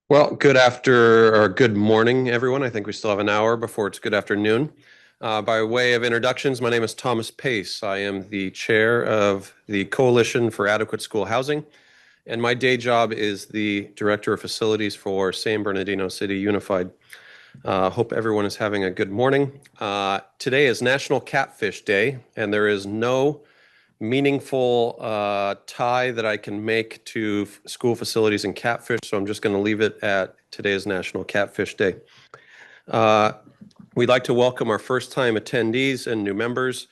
Well, good morning, everyone. I think we still have an hour before it's good afternoon. By way of introductions, my name is Thomas Pace. I am the chair of the Coalition for Adequate School Housing, and my day job is the director of facilities for San Bernardino City Unified. Hope everyone is having a good morning. Today is National Catfish Day, and there is no meaningful tie that I can make to school facilities and catfish, so I'm just going to leave it at today is National Catfish Day. Uh, we'd like to welcome our first-time attendees and new members.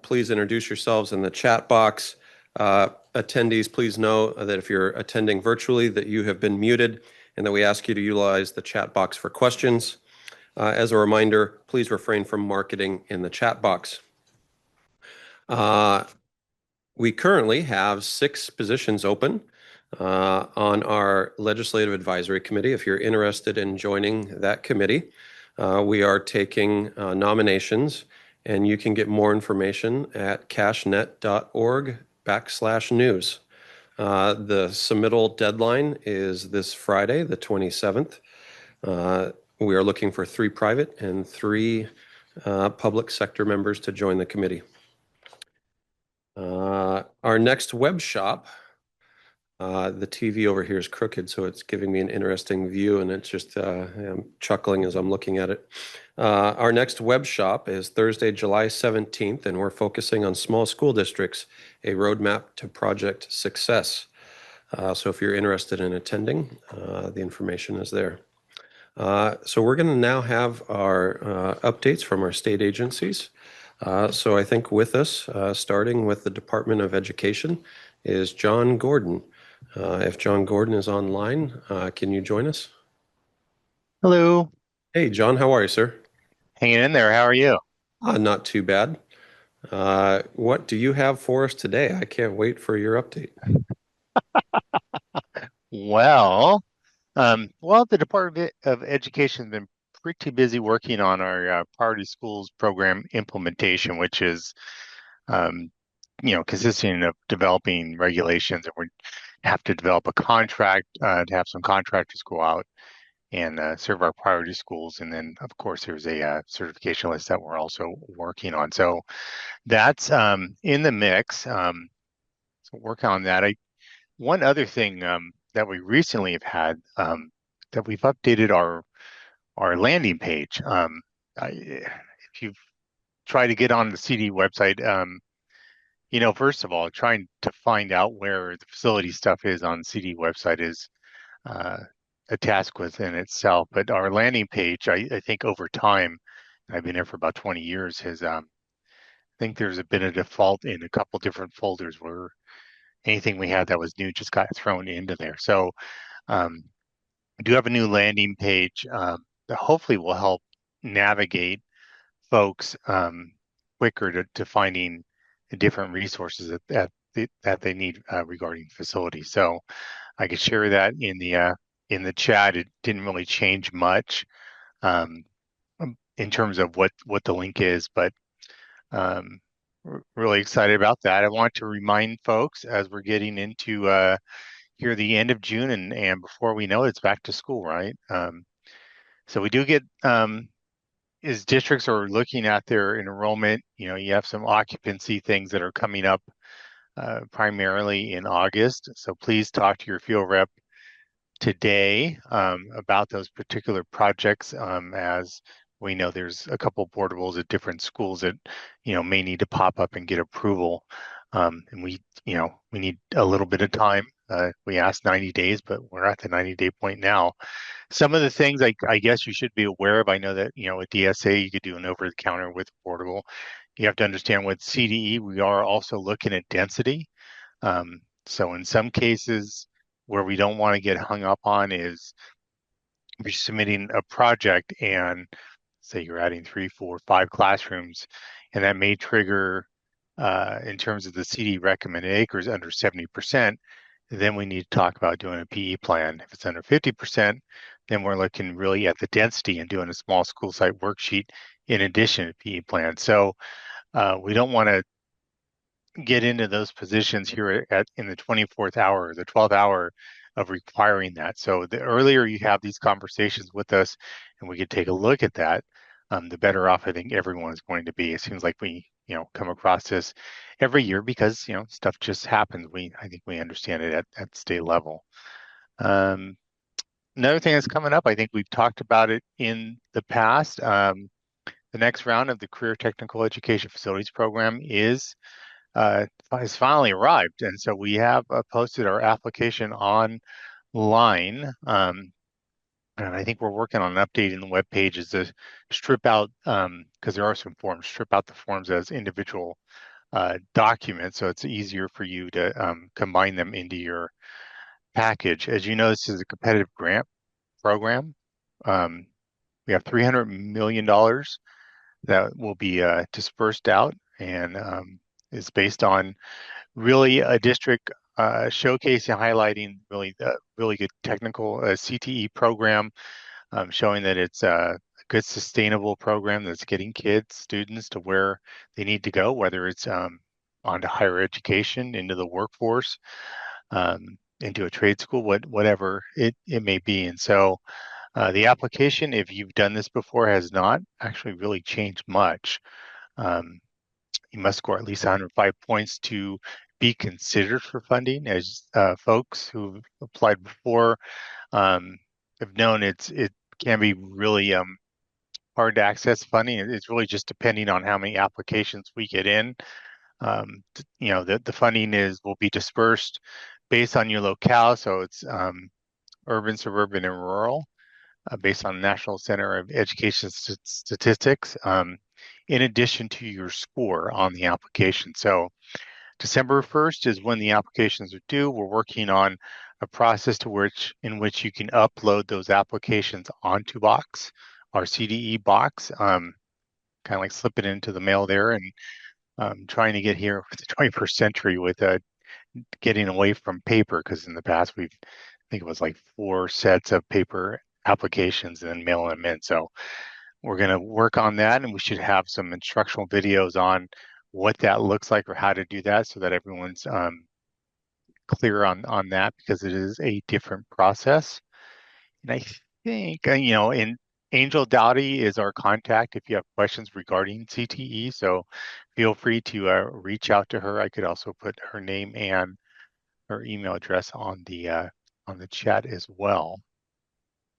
Please introduce yourselves in the chat box. Attendees, please know that if you're attending virtually, that you have been muted and that we ask you to utilize the chat box for questions. As a reminder, please refrain from marketing in the chat box. We currently have 6 positions open on our Legislative Advisory Committee. If you're interested in joining that committee, we are taking nominations, and you can get more information at cashnet.org/news. The submittal deadline is this Friday, the 27th. We are looking for 3 private and 3 public sector members to join the committee. Our next web shop, the TV over here is crooked, so it's giving me an interesting view, and it's just I'm chuckling as I'm looking at it. Our next web shop is Thursday, July 17th, and we're focusing on small school districts, a roadmap to project success. So if you're interested in attending, the information is there. So we're going to now have our updates from our state agencies. So I think with us, starting with the Department of Education, is John Gordon. If John Gordon is online, can you join us? Hello, Hey, John, how are you, sir? hanging in there. How are you? Not too bad. What do you have for us today? I can't wait for your update. Well, the Department of Education has been pretty busy working on our priority schools program implementation, which is, um, consisting of developing regulations, and we have to develop a contract to have some contractors go out and serve our priority schools, and then, of course, there's a certification list that we're also working on. So that's in the mix. So work on that. One other thing that we recently have had that we've updated our landing page. If you've tried to get on the CD website, first of all, trying to find out where the facility stuff is on the CD website is uh, a task within itself. But our landing page, I think over time, I've been here for about 20 years, has I think there's been a default in a couple different folders where anything we had that was new just got thrown into there. So um, we do have a new landing page that hopefully will help navigate folks quicker to finding the different resources that they need regarding facilities. So I could share that in the chat. It didn't really change much um, in terms of what the link is, but um, really excited about that. I want to remind folks as we're getting into here the end of June, and before we know it, it's back to school, right? So we do get as districts are looking at their enrollment, you have some occupancy things that are coming up primarily in August. So please talk to your field rep today about those particular projects, as we know there's a couple portables at different schools that may need to pop up and get approval, and we need a little bit of time. We asked 90 days, but we're at the 90-day point now. Some of the things I guess you should be aware of. I know that with DSA you could do an over the counter with portable. You have to understand with CDE we are also looking at density. So in some cases where we don't want to get hung up on is if you're submitting a project and say you're adding 3, 4, 5 classrooms, and that may trigger in terms of the CD recommended acres under 70%, then we need to talk about doing a PE plan. If it's under 50%, then we're looking really at the density and doing a small school site worksheet in addition to PE plan. So we don't want to get into those positions here in the 24th hour or the 12th hour of requiring that. So the earlier you have these conversations with us and we can take a look at that, the better off I think everyone is going to be. It seems like we, come across this every year because, stuff just happens. I think we understand it at state level. Um, Another thing that's coming up, I think we've talked about it in the past. The next round of the Career Technical Education Facilities Program has finally arrived, and so we have posted our application online. And I think we're working on updating the web pages to strip out, because there are some forms, strip out the forms as individual documents, so it's easier for you to combine them into your package. As you know, this is a competitive grant program. Um, we have $300 million that will be dispersed out, and is based on really a district showcasing, highlighting really really good technical CTE program, showing that it's a good sustainable program that's getting kids, students to where they need to go, whether it's onto higher education, into the workforce, into a trade school, whatever it may be. And so the application, if you've done this before, has not actually really changed much. Um, you must score at least 105 points to be considered for funding. As folks who've applied before have known, it can be really hard to access funding. It's really just depending on how many applications we get in. The funding will be dispersed based on your locale, so it's urban, suburban, and rural, based on the National Center of Education Statistics, in addition to your score on the application. So December 1st is when the applications are due. We're working on a process in which you can upload those applications onto Box, our CDE box, kind of like slip it into the mail there, and trying to get here with the 21st century with getting away from paper, because in the past I think it was like 4 sets of paper applications and then mailing them in. So we're going to work on that, and we should have some instructional videos on what that looks like or how to do that, so that everyone's clear on that, because it is a different process. And I think, in Angel Dowdy is our contact if you have questions regarding CTE. So feel free to reach out to her. I could also put her name and her email address on the chat as well.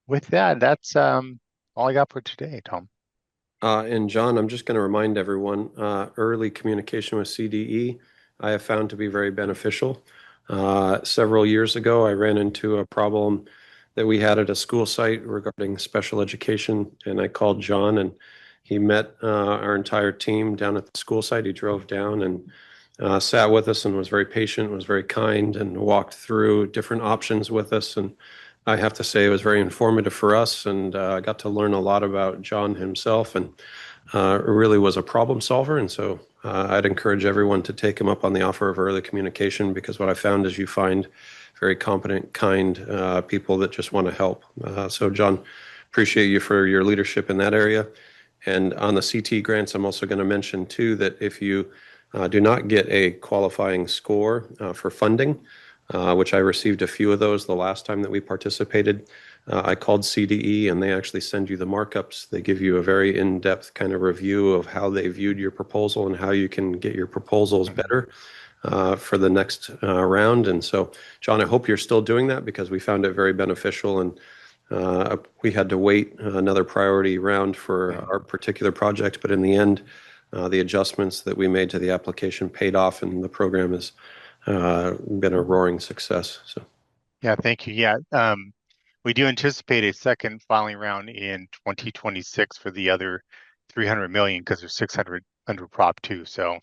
With that, that's all I got for today, Tom. And John, I'm just going to remind everyone, early communication with CDE I have found to be very beneficial. Several years ago, I ran into a problem that we had at a school site regarding special education, and I called John, and he met our entire team down at the school site. He drove down and sat with us and was very patient, was very kind, and walked through different options with us. And I have to say it was very informative for us, and I got to learn a lot about John himself, and really was a problem solver. And so I'd encourage everyone to take him up on the offer of early communication, because what I found is you find very competent, kind people that just want to help. So John, appreciate you for your leadership in that area. And on the CT grants, I'm also going to mention too that if you do not get a qualifying score for funding, which I received a few of those the last time that we participated. I called CDE, and they actually send you the markups. They give you a very in-depth kind of review of how they viewed your proposal and how you can get your proposals better for the next round. And so, John, I hope you're still doing that, because we found it very beneficial, and we had to wait another priority round for our particular project. But in the end, the adjustments that we made to the application paid off, and the program has been a roaring success. So, Yeah, thank you. Yeah, we do anticipate a second filing round in 2026 for the other 300 million, because there's 600 under Prop 2. So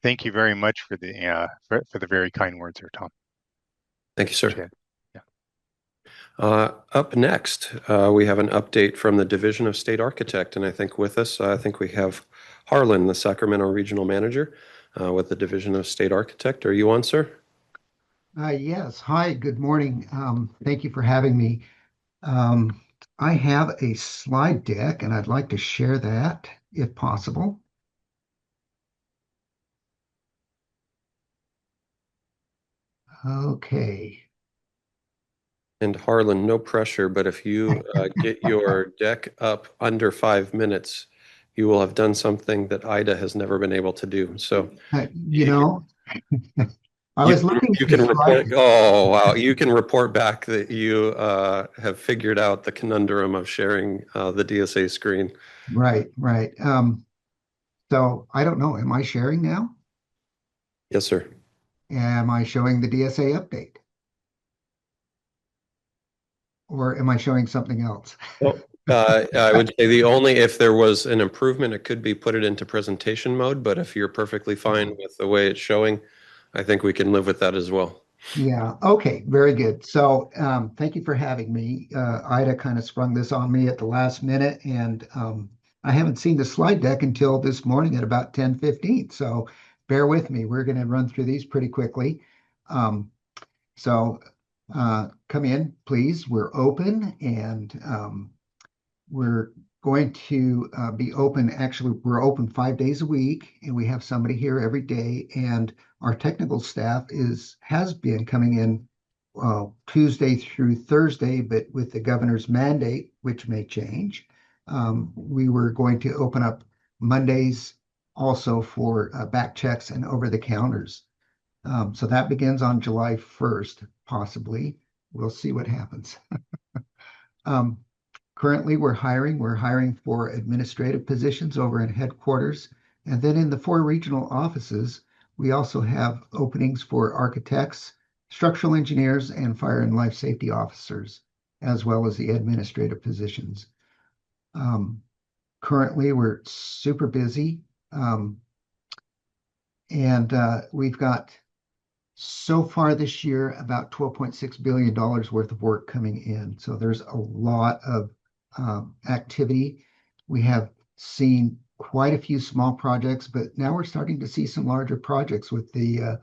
thank you very much for the very kind words there, Tom. thank you, sir. Appreciate it. Yeah. Up next, we have an update from the Division of State Architect, and I think with us, I think we have Harlan, the Sacramento Regional Manager with the Division of State Architect. Are you on, sir? Yes. Hi, good morning. Thank you for having me. Um, I have a slide deck and I'd like to share that if possible. Okay. And Harlan, no pressure, but if you get your deck up under 5 minutes, you will have done something that Ida has never been able to do. So You you can, know, I was looking you at the can slide. report. Oh, wow. You can report back that you have figured out the conundrum of sharing the DSA screen. Right, right. So I don't know. Am I sharing now? Yes, sir. Am I showing the DSA update? Or am I showing something else? Well, I would say the only if there was an improvement, it could be put it into presentation mode. But if you're perfectly fine with the way it's showing, I think we can live with that as well. Yeah, okay, very good. So thank you for having me. Ida kind of sprung this on me at the last minute, and I haven't seen the slide deck until this morning at about 10:15. So bear with me. We're going to run through these pretty quickly. Um, so come in, please. We're open, and we're going to be open. Actually, we're open 5 days a week, and we have somebody here every day. And our technical staff has been coming in Tuesday through Thursday, but with the governor's mandate, which may change, we were going to open up Mondays also for back checks and over the counters. So that begins on July 1st, possibly. We'll see what happens. Um, Currently, we're hiring. We're hiring for administrative positions over in headquarters. And then in the 4 regional offices, we also have openings for architects, structural engineers, and fire and life safety officers, as well as the administrative positions. Um, Currently, we're super busy. And we've got so far this year about $12.6 billion worth of work coming in. So there's a lot of activity. We have seen quite a few small projects, but now we're starting to see some larger projects with the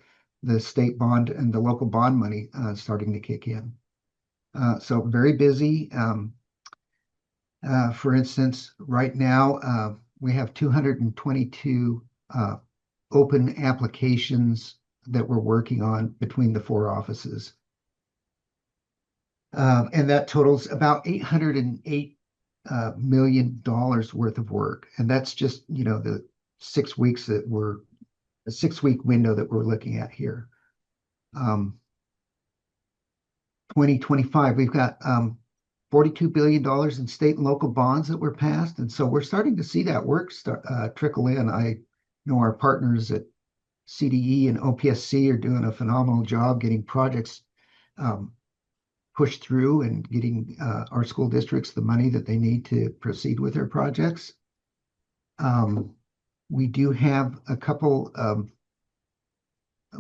state bond and the local bond money starting to kick in. So very busy. For instance, right now we have 222 open applications that we're working on between the 4 offices. And that totals about $808 million worth of work. And that's just, the 6 weeks a 6 week window that we're looking at here. 2025, we've got $42 billion in state and local bonds that were passed. And so we're starting to see that work trickle in. I know our partners at CDE and OPSC are doing a phenomenal job getting projects pushed through and getting our school districts the money that they need to proceed with their projects. We do have a couple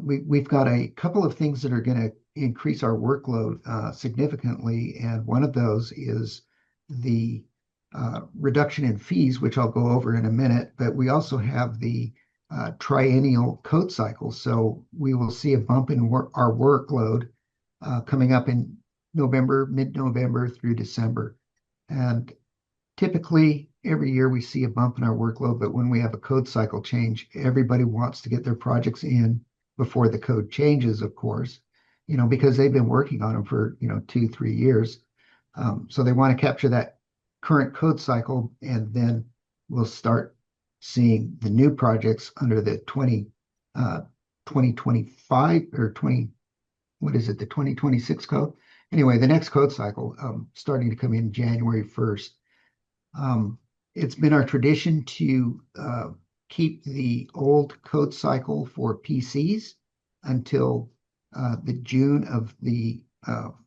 we've got a couple of things that are going to increase our workload significantly, and one of those is the reduction in fees, which I'll go over in a minute, but we also have the triennial code cycle. So we will see a bump in our workload coming up in November, mid-November through December. And typically every year we see a bump in our workload, but when we have a code cycle change, everybody wants to get their projects in before the code changes, of course, because they've been working on them for, 2, 3 years. So they want to capture that current code cycle, and then we'll start seeing the new projects under the 2025 or 20, what is it, the 2026 code? Anyway, the next code cycle starting to come in January 1st. It's been our tradition to keep the old code cycle for PCs until the June of the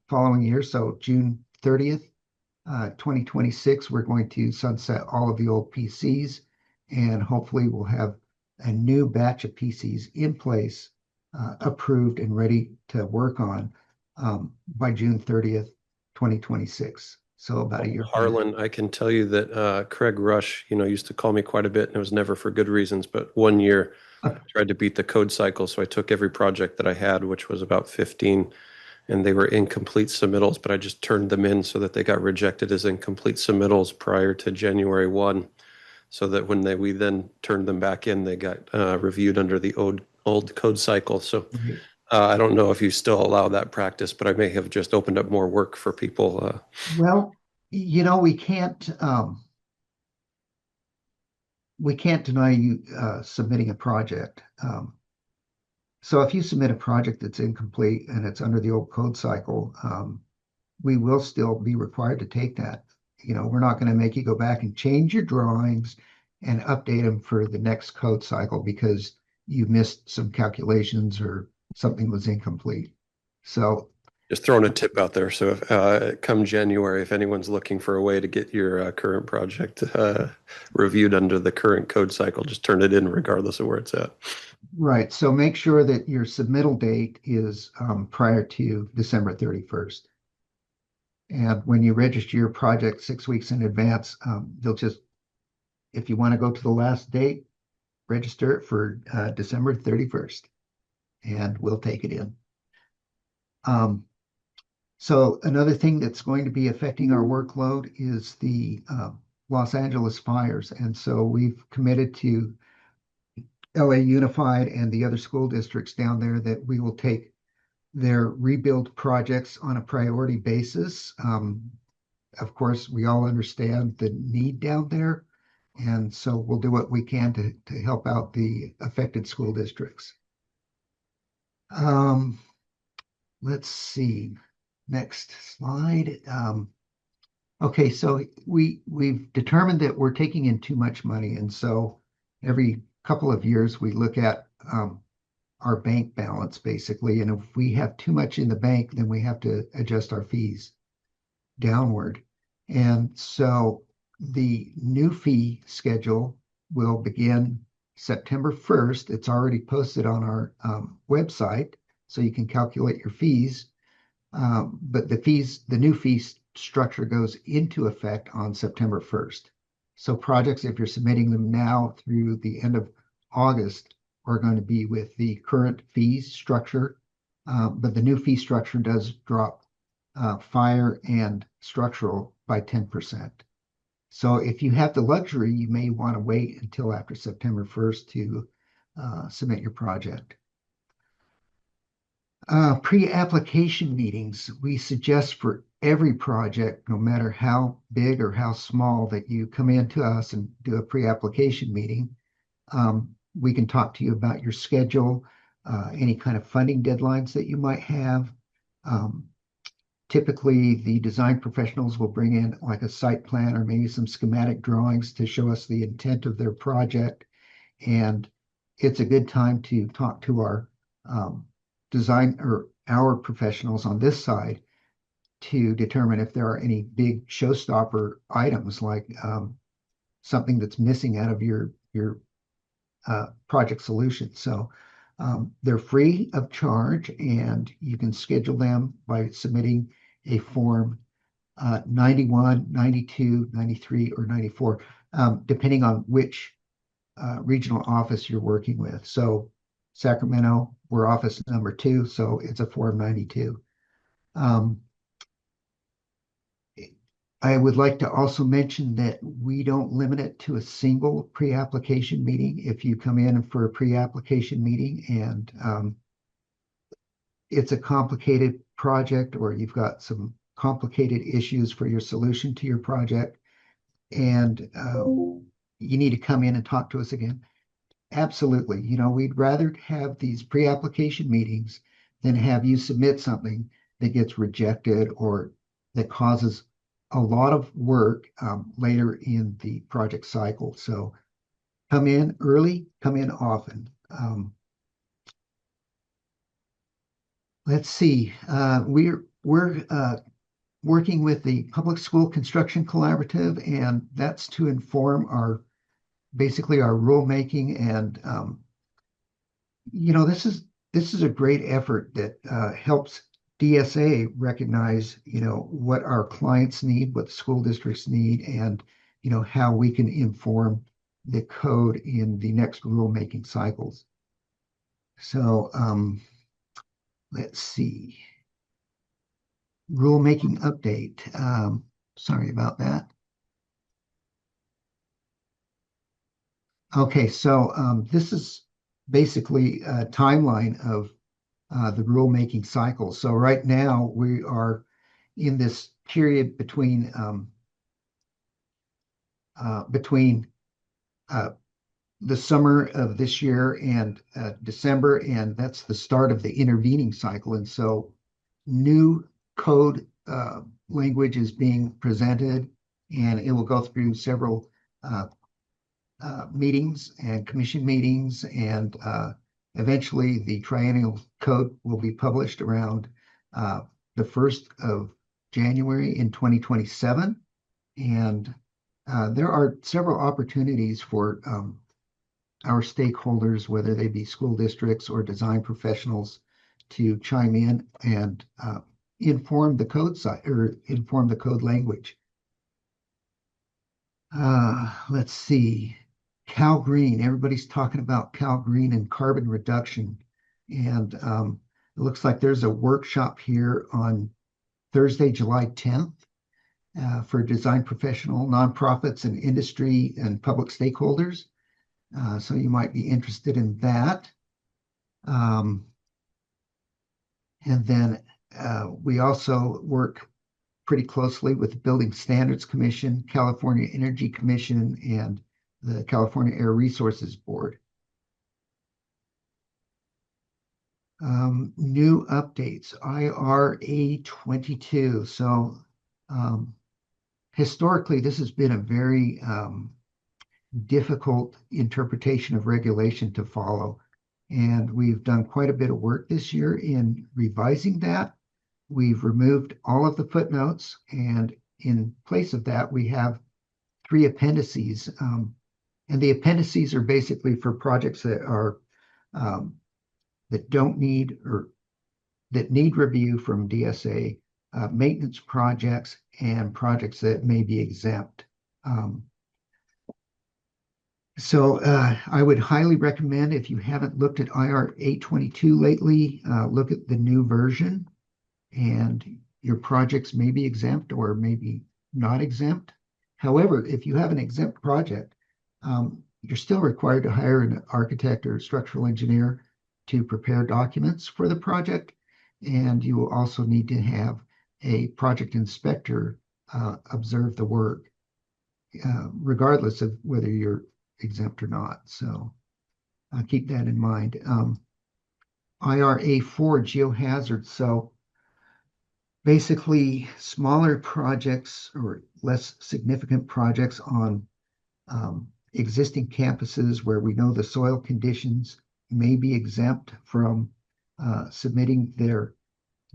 following year. So June 30th, 2026, we're going to sunset all of the old PCs, and hopefully we'll have a new batch of PCs in place, approved and ready to work on by June 30th, 2026. So about a year from now. Harlan, I can tell you that Craig Rush, used to call me quite a bit, and it was never for good reasons. But one year, I tried to beat the code cycle, so I took every project that I had, which was about 15, and they were incomplete submittals, but I just turned them in so that they got rejected as incomplete submittals prior to January 1, so that when we then turned them back in, they got reviewed under the old code cycle. So I don't know if you still allow that practice, but I may have just opened up more work for people. Well, we can't deny you submitting a project. So if you submit a project that's incomplete and it's under the old code cycle, we will still be required to take that. We're not going to make you go back and change your drawings and update them for the next code cycle because you missed some calculations or something was incomplete. So Just throwing a tip out there. So come January, if anyone's looking for a way to get your current project reviewed under the current code cycle, just turn it in regardless of where it's at. right. So make sure that your submittal date is prior to December 31st. And when you register your project 6 weeks in advance, they'll just, if you want to go to the last date, register it for December 31st, and we'll take it in. So another thing that's going to be affecting our workload is the Los Angeles fires. And so we've committed to LA Unified and the other school districts down there that we will take their rebuild projects on a priority basis. Of course, we all understand the need down there. And so we'll do what we can to help out the affected school districts. Let's see. Next slide. Okay, so we've determined that we're taking in too much money, and so every couple of years we look at our bank balance basically, and if we have too much in the bank, then we have to adjust our fees downward. And so the new fee schedule will begin September 1st. It's already posted on our website, so you can calculate your fees. But the new fee structure goes into effect on September 1st. So projects, if you're submitting them now through the end of August, are going to be with the current fees structure. But the new fee structure does drop fire and structural by 10%. So if you have the luxury, you may want to wait until after September 1st to submit your project. Pre-application meetings, we suggest for every project, no matter how big or how small, that you come in to us and do a pre-application meeting. We can talk to you about your schedule, any kind of funding deadlines that you might have. Typically, the design professionals will bring in like a site plan or maybe some schematic drawings to show us the intent of their project. And it's a good time to talk to our design or our professionals on this side to determine if there are any big showstopper items like something that's missing out of your project solution. So they're free of charge, and you can schedule them by submitting a form 91, 92, 93, or 94, depending on which regional office you're working with. So Sacramento, we're office number 2, so it's a Form 92. I would like to also mention that we don't limit it to a single pre-application meeting. If you come in for a pre-application meeting and it's a complicated project, or you've got some complicated issues for your solution to your project, and you need to come in and talk to us again, absolutely. We'd rather have these pre-application meetings than have you submit something that gets rejected or that causes a lot of work later in the project cycle. So come in early, come in often. Let's see. We're working with the Public School Construction Collaborative, and that's to inform basically our rulemaking. And this is a great effort that helps DSA recognize what our clients need, what the school districts need, and how we can inform the code in the next rulemaking cycles. So let's see. Rulemaking update. Sorry about that. Okay, so this is basically a timeline of the rulemaking cycle. So right now we are in this period between the summer of this year and December, and that's the start of the intervening cycle. And so new code language is being presented, and it will go through several meetings and commission meetings, and eventually the triennial code will be published around the 1st of January in 2027. And there are several opportunities for our stakeholders, whether they be school districts or design professionals, to chime in and inform the code side or inform the code language. Let's see. Cal Green. Everybody's talking about Cal Green and carbon reduction. And it looks like there's a workshop here on Thursday, July 10th for design professional, nonprofits, and industry and public stakeholders. So you might be interested in that. And then we also work pretty closely with the Building Standards Commission, California Energy Commission, and the California Air Resources Board. New updates, IRA 22. So historically, this has been a very difficult interpretation of regulation to follow. And we've done quite a bit of work this year in revising that. We've removed all of the footnotes, and in place of that, we have 3 appendices. And the appendices are basically for projects that are that don't need or that need review from DSA, maintenance projects, and projects that may be exempt. So I would highly recommend, if you haven't looked at IR 822 lately, look at the new version, and your projects may be exempt or maybe not exempt. However, if you have an exempt project, you're still required to hire an architect or structural engineer to prepare documents for the project, and you will also need to have a project inspector observe the work, regardless of whether you're exempt or not. So keep that in mind. IRA 4 geohazards. So basically smaller projects or less significant projects on existing campuses where we know the soil conditions may be exempt from submitting their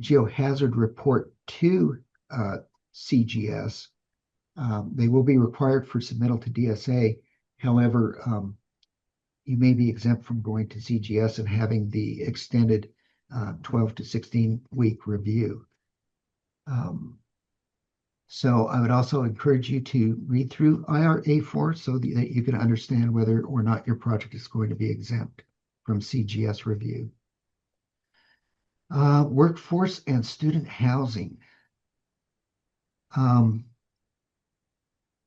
geohazard report to CGS. They will be required for submittal to DSA. However, you may be exempt from going to CGS and having the extended 12 to 16 week review. So I would also encourage you to read through IRA 4 so that you can understand whether or not your project is going to be exempt from CGS review. Workforce and student housing.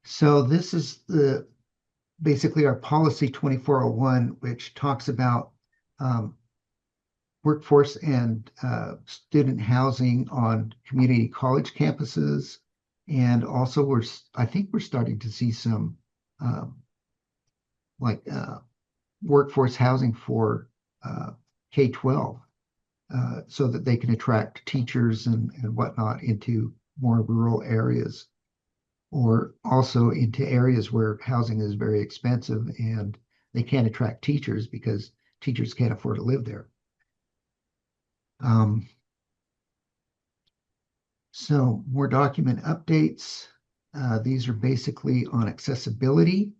So this is basically our policy 2401, which talks about workforce and student housing on community college campuses. And also I think we're starting to see some workforce housing for K-12 so that they can attract teachers and whatnot into more rural areas, or also into areas where housing is very expensive and they can't attract teachers because teachers can't afford to live there. So more document updates. These are basically on accessibility.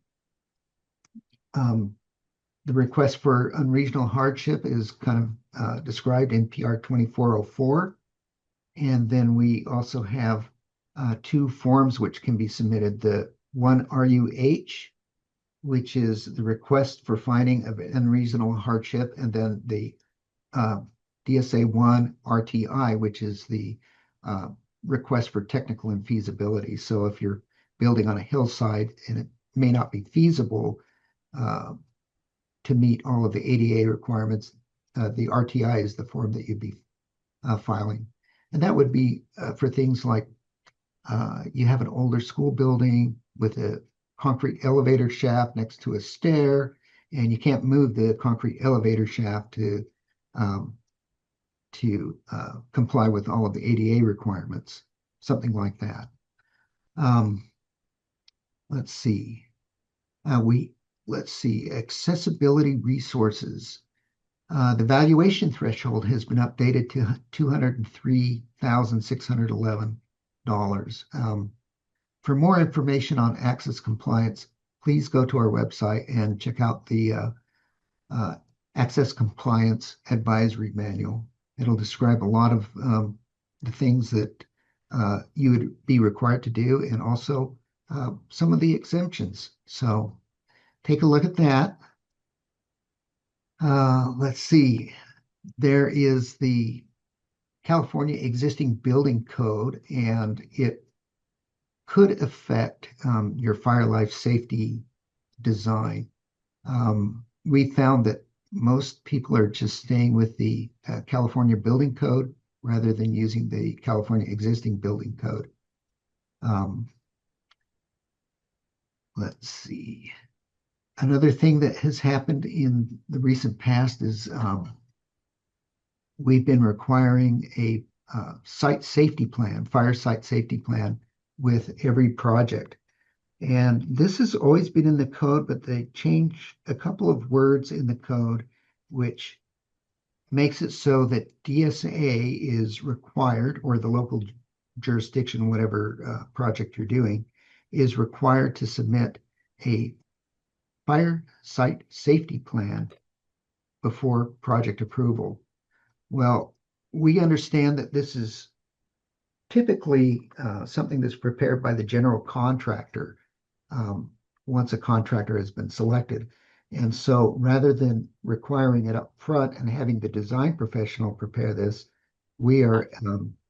The request for unreasonable hardship is kind of described in PR 2404. And then we also have 2 forms which can be submitted. The one RUH, which is the request for finding of unreasonable hardship, and then the DSA 1 RTI, which is the request for technical infeasibility. So if you're building on a hillside and it may not be feasible to meet all of the ADA requirements, the RTI is the form that you'd be filing. And that would be for things like you have an older school building with a concrete elevator shaft next to a stair, and you can't move the concrete elevator shaft to comply with all of the ADA requirements, something like that. Let's see. Let's see, accessibility resources. The valuation threshold has been updated to $203,611. For more information on access compliance, please go to our website and check out the Access Compliance Advisory Manual. It'll describe a lot of the things that you would be required to do, and also some of the exemptions. So take a look at that. Let's see. There is the California Existing Building Code, and it could affect your fire life safety design. We found that most people are just staying with the California Building Code rather than using the California Existing Building Code. Let's see. Another thing that has happened in the recent past is we've been requiring a site safety plan, fire site safety plan with every project. And this has always been in the code, but they changed a couple of words in the code, which makes it so that DSA is required, or the local jurisdiction, whatever project you're doing, is required to submit a fire site safety plan before project approval. Well, we understand that this is typically something that's prepared by the general contractor once a contractor has been selected. And so rather than requiring it up front and having the design professional prepare this, we are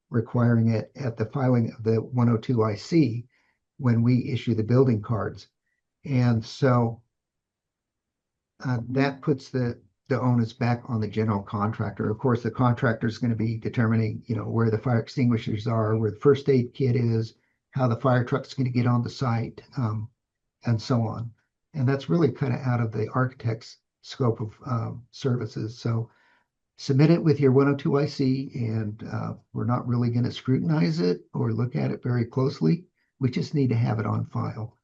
requiring it at the filing of the 102 IC when we issue the building cards. And so that puts the onus back on the general contractor. Of course, the contractor is going to be determining, where the fire extinguishers are, where the first aid kit is, how the fire truck's going to get on the site, and so on. And that's really kind of out of the architect's scope of services. So submit it with your 102 IC, and we're not really going to scrutinize it or look at it very closely. We just need to have it on file.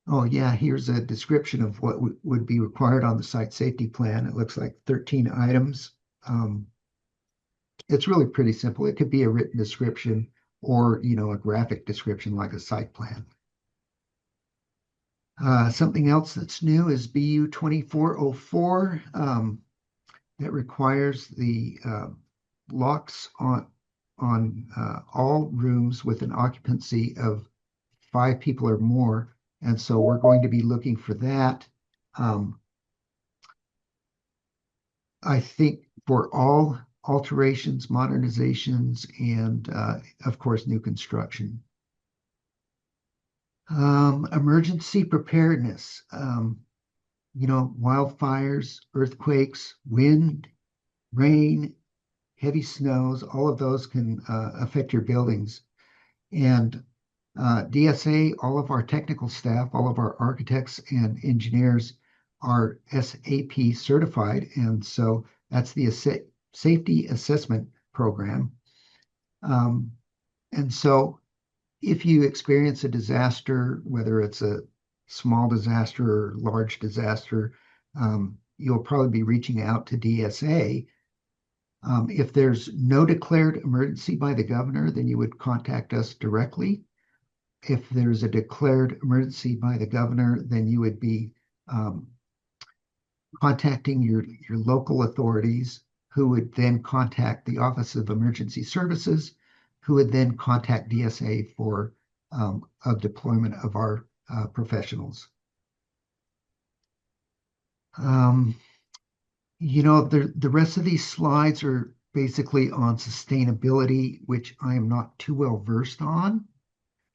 Oh yeah, here's a description of what would be required on the site safety plan. It looks like 13 items. It's really pretty simple. It could be a written description or, a graphic description like a site plan. Something else that's new is BU 2404 that requires the locks on all rooms with an occupancy of 5 people or more. And so we're going to be looking for that. I think for all alterations, modernizations, and of course, new construction. Emergency preparedness, wildfires, earthquakes, wind, rain, heavy snows, all of those can affect your buildings. And DSA, all of our technical staff, all of our architects and engineers are SAP certified. And so that's the Safety Assessment Program. And so if you experience a disaster, whether it's a small disaster or large disaster, you'll probably be reaching out to DSA. If there's no declared emergency by the governor, then you would contact us directly. If there's a declared emergency by the governor, then you would be contacting your local authorities, who would then contact the Office of Emergency Services, who would then contact DSA for a deployment of our professionals. The rest of these slides are basically on sustainability, which I am not too well versed on.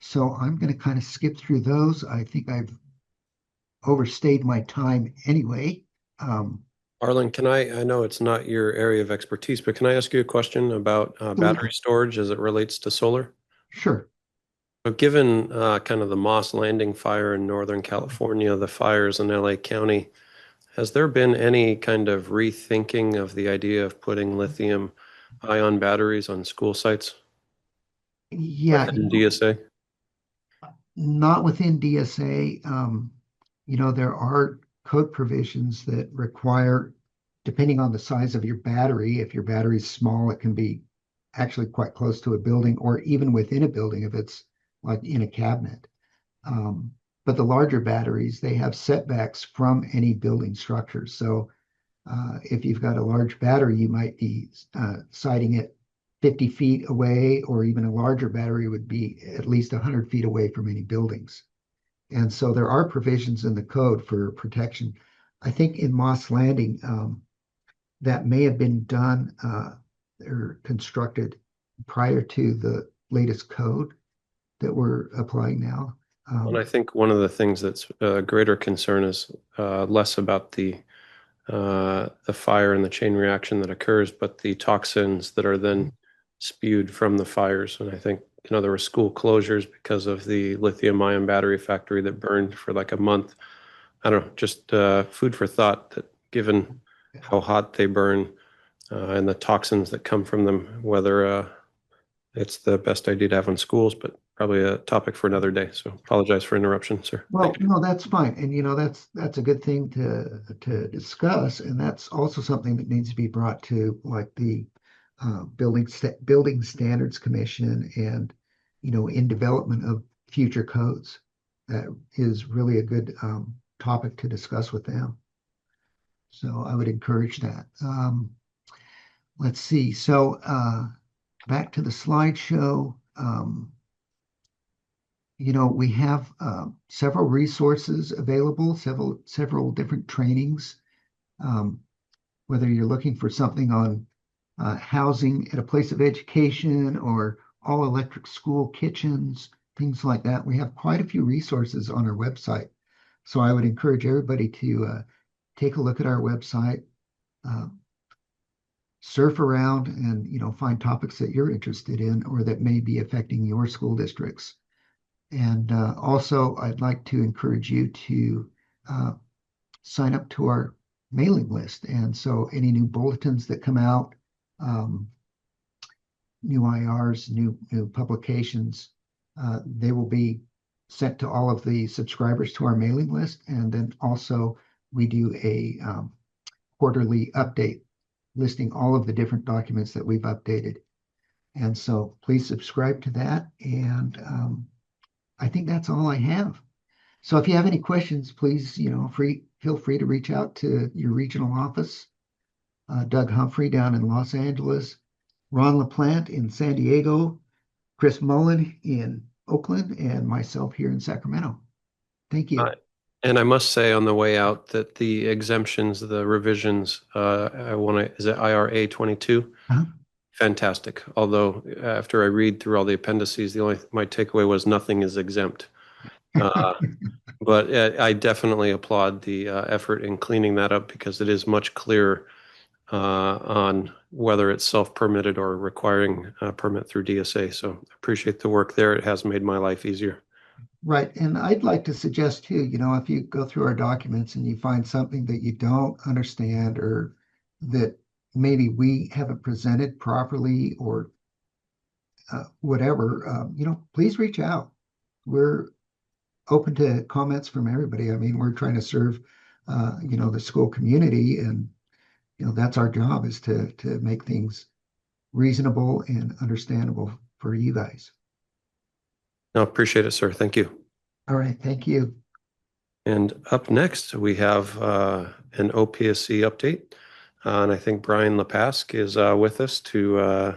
So I'm going to kind of skip through those. I think I've overstayed my time anyway. Arlen, I know it's not your area of expertise, but can I ask you a question about battery storage as it relates to solar? Sure. So given kind of the Moss Landing fire in Northern California, the fires in LA County, has there been any kind of rethinking of the idea of putting lithium ion batteries on school sites Yeah, within DSA? not within DSA. There are code provisions that require, depending on the size of your battery, if your battery is small, it can be actually quite close to a building or even within a building if it's like in a cabinet. But the larger batteries, they have setbacks from any building structure. So if you've got a large battery, you might be siting it 50 feet away, or even a larger battery would be at least 100 feet away from any buildings. And so there are provisions in the code for protection. I think in Moss Landing, that may have been done or constructed prior to the latest code that we're applying now. And I think one of the things that's a greater concern is less about the fire and the chain reaction that occurs, but the toxins that are then spewed from the fires. And I think, there were school closures because of the lithium-ion battery factory that burned for like a month. I don't know, just food for thought that given how hot they burn and the toxins that come from them, whether it's the best idea to have in schools, but probably a topic for another day. So apologize for interruption, sir. Well, no, that's fine. And that's a good thing to discuss. And that's also something that needs to be brought to like the Building Standards Commission and in development of future codes. That is really a good topic to discuss with them. So I would encourage that. Let's see. So back to the slideshow. We have several resources available, several different trainings. Whether you're looking for something on housing at a place of education or all electric school kitchens, things like that, we have quite a few resources on our website. So I would encourage everybody to take a look at our website, surf around, and find topics that you're interested in or that may be affecting your school districts. And also, I'd like to encourage you to sign up to our mailing list. And so any new bulletins that come out, new IRs, new publications, they will be sent to all of the subscribers to our mailing list. And then also we do a quarterly update listing all of the different documents that we've updated. And so please subscribe to that. And I think that's all I have. So if you have any questions, please, feel free to reach out to your regional office. Doug Humphrey down in Los Angeles, Ron LaPlante in San Diego, Chris Mullen in Oakland, and myself here in Sacramento. Thank you. And I must say on the way out that the exemptions, the revisions, is it IRA 22? Fantastic. Although after I read through all the appendices, my takeaway was nothing is exempt. But I definitely applaud the effort in cleaning that up because it is much clearer on whether it's self-permitted or requiring a permit through DSA. So I appreciate the work there. It has made my life easier. Right. And I'd like to suggest too, if you go through our documents and you find something that you don't understand or that maybe we haven't presented properly or whatever, please reach out. We're open to comments from everybody. I mean, we're trying to serve, the school community, and that's our job, is to make things reasonable and understandable for you guys. No, appreciate it, sir. Thank you. All right. Thank you. And up next, we have an OPSC update. And I think Brian Lepask is with us to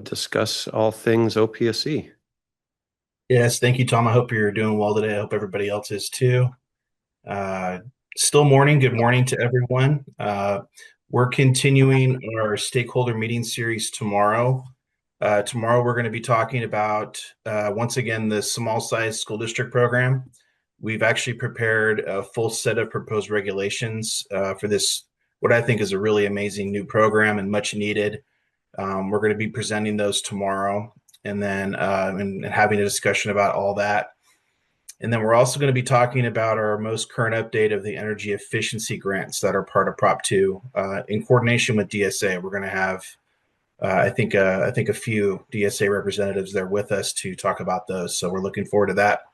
discuss all things OPSC. Yes, thank you, Tom. I hope you're doing well today. I hope everybody else is too. Still morning. Good morning to everyone. We're continuing our stakeholder meeting series tomorrow. Tomorrow, we're going to be talking about, once again, the small size school district program. We've actually prepared a full set of proposed regulations for this, what I think is a really amazing new program and much needed. We're going to be presenting those tomorrow, and then and having a discussion about all that. And then we're also going to be talking about our most current update of the energy efficiency grants that are part of Prop 2 in coordination with DSA. We're going to have, I think a few DSA representatives there with us to talk about those. So we're looking forward to that.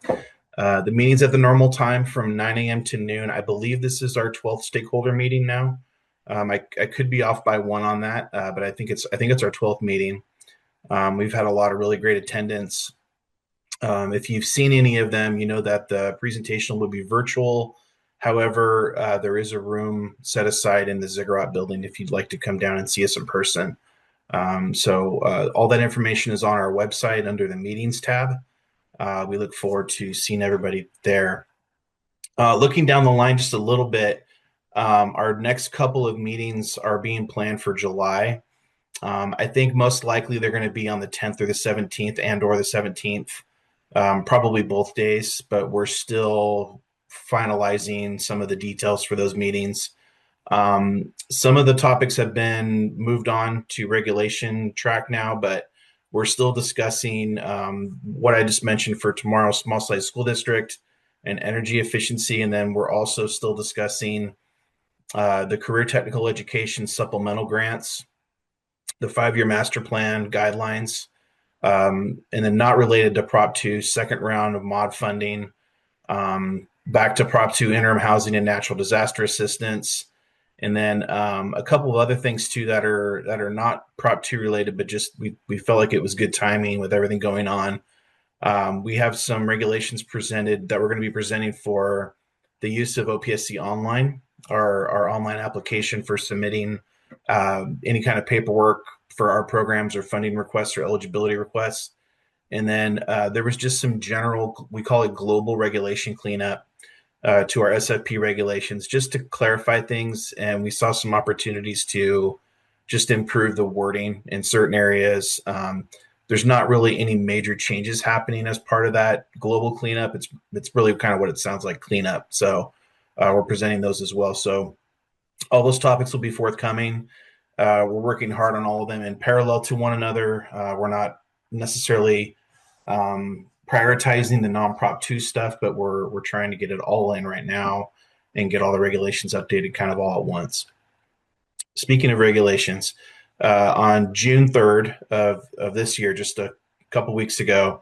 The meeting's at the normal time from 9 a.m. to noon. I believe this is our 12th stakeholder meeting now. I could be off by one on that, but I think it's our 12th meeting. We've had a lot of really great attendance. If you've seen any of them, you know that the presentation will be virtual. However, there is a room set aside in the Ziggurat building if you'd like to come down and see us in person. So all that information is on our website under the meetings tab. We look forward to seeing everybody there. Looking down the line just a little bit, our next couple of meetings are being planned for July. I think most likely they're going to be on the 10th or the 17th or the 17th. Probably both days, but we're still finalizing some of the details for those meetings. Some of the topics have been moved on to regulation track now, but we're still discussing what I just mentioned for tomorrow's small size school district and energy efficiency. And then we're also still discussing the career technical education supplemental grants, the 5-year master plan guidelines, and then not related to Prop 2, second round of mod funding, back to Prop 2 interim housing and natural disaster assistance, and then a couple of other things too that are not Prop 2 related, but just we felt like it was good timing with everything going on. We have some regulations presented that we're going to be presenting for the use of OPSC Online, our online application for submitting any kind of paperwork for our programs or funding requests or eligibility requests. And then there was just some general, we call it global regulation cleanup to our SFP regulations, just to clarify things. And we saw some opportunities to just improve the wording in certain areas. There's not really any major changes happening as part of that global cleanup. It's really kind of what it sounds like, cleanup. So we're presenting those as well. So all those topics will be forthcoming. We're working hard on all of them in parallel to one another. We're not necessarily prioritizing the non-Prop 2 stuff, but we're trying to get it all in right now and get all the regulations updated kind of all at once. Speaking of regulations, on June 3rd of this year, just a couple weeks ago,